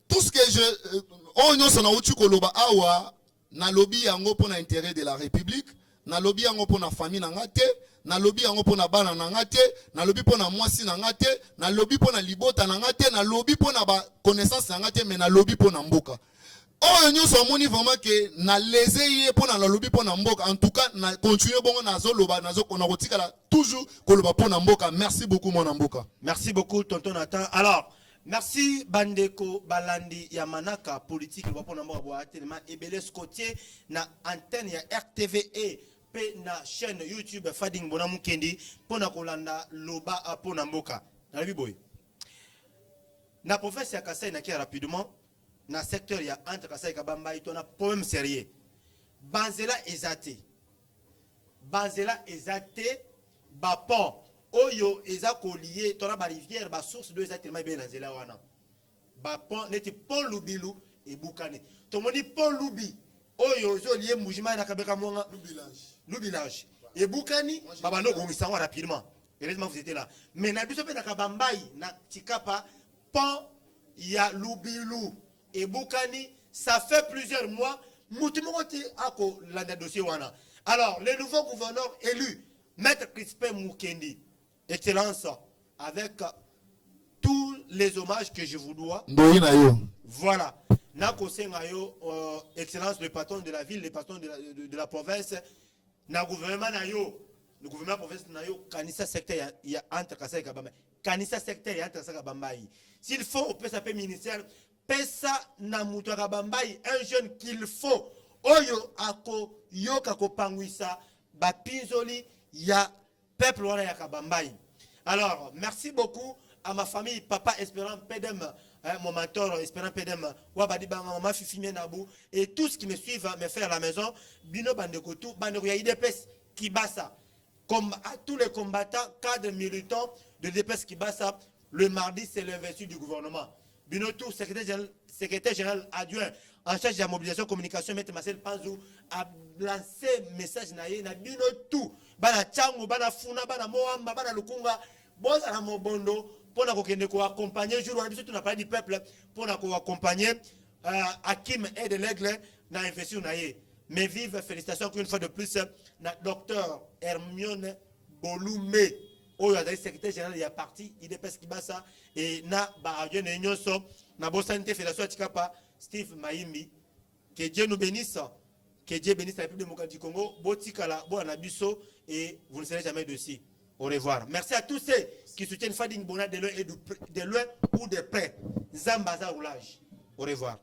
Tout ce que je o nyonso na uti koloba awa na lobby yango pona intérêt de la République, na lobby yango pona famille na ngate, na lobby yango pona bana na ngate, na lobby pona mwasi na ngate, na lobby pona libota na ngate, na lobby pona ba connaissance na ngate, mais na lobby pona mboka. Oh, nous sommes vraiment que na lesé pour na lobby pour na mboka. En tout cas, na continuer bon na zoloba na zo on a toujours koloba pour na mboka. Merci beaucoup mon mboka. Merci beaucoup tonton Nathan. Alors, merci Bandeko Balandi Yamanaka politique le pour na mboka bo tellement ebele Scottier na antenne ya RTVE pe na chaîne YouTube Fading Bona Mukendi pour na kolanda loba pour na mboka. Na biboy. Na professeur ya Kasai na ki rapidement na secteur ya entre Kasai Kabamba il a problème sérieux. Banzela ezate ba pont oyo eza lié tona ba rivière ba source de exactement bien nzela wana. Ba pont neti pont Lubilu et Bukane. To moni pont Lubi oyo zo lié mujima na kabeka mwanga Lubilage. Et Bukani baba no gomisa rapidement. Heureusement vous étiez là. Mais na biso pe na Kabambai na Tikapa pont ya Lubilu et Bukani, ça fait plusieurs mois. Alors, le nouveau gouverneur élu, Maître Crispin Mukendi, Excellence, avec tous les hommages que je vous dois. Voilà. Excellence, le patron de la ville, le patron de la province, na gouvernement le gouvernement province kanisa secteur il y a entre Kasai Kabamba. Kanisa secteur il y a entre Kasai Kabamba. S'il faut, on peut s'appeler ministère. Pesa na mutu Kabambai, un jeune qu'il faut. Oyo ako yoka ko pangwisa ba pinzoli ya peuple wana ya Kabambai. Alors, merci beaucoup à ma famille, papa Espérant Pedem, mon mentor Espérant Pedem, Wabadi Banga, maman Fifi Menabou, et tous qui me suivent, mes frères à la maison, Bino Bandekotou, Bandekou Idepes Kibasa, comme à tous les combattants, cadres militants de l'Idepes Kibasa, le mardi c'est l'investiture du gouvernement. Binotou, secrétaire général adjoint en charge de la mobilisation communication, M. Marcel Panzou, a lancé message na Binotou, bana Tchango, bana Funa, bana Moamba, bana Lukunga, boza na Mobondo, pour nous accompagner, jour où on a parlé du peuple, pour nous accompagner, Hakim et de l'Aigle, dans l'investiture. Mais vive félicitations une fois de plus, na docteur Hermione Bolume. Oyo azali secrétaire général ya parti IDPS Kibasa et na ba jeune nyonso na bo santé fédération Tikapa Steve Maimbi, que Dieu nous bénisse, que Dieu bénisse la République démocratique du Congo, botikala bo na biso et vous ne serez jamais dessus. Au revoir. Merci à tous ceux qui soutiennent Fading Bona de loin ou de près. Zambaza roulage. Au revoir.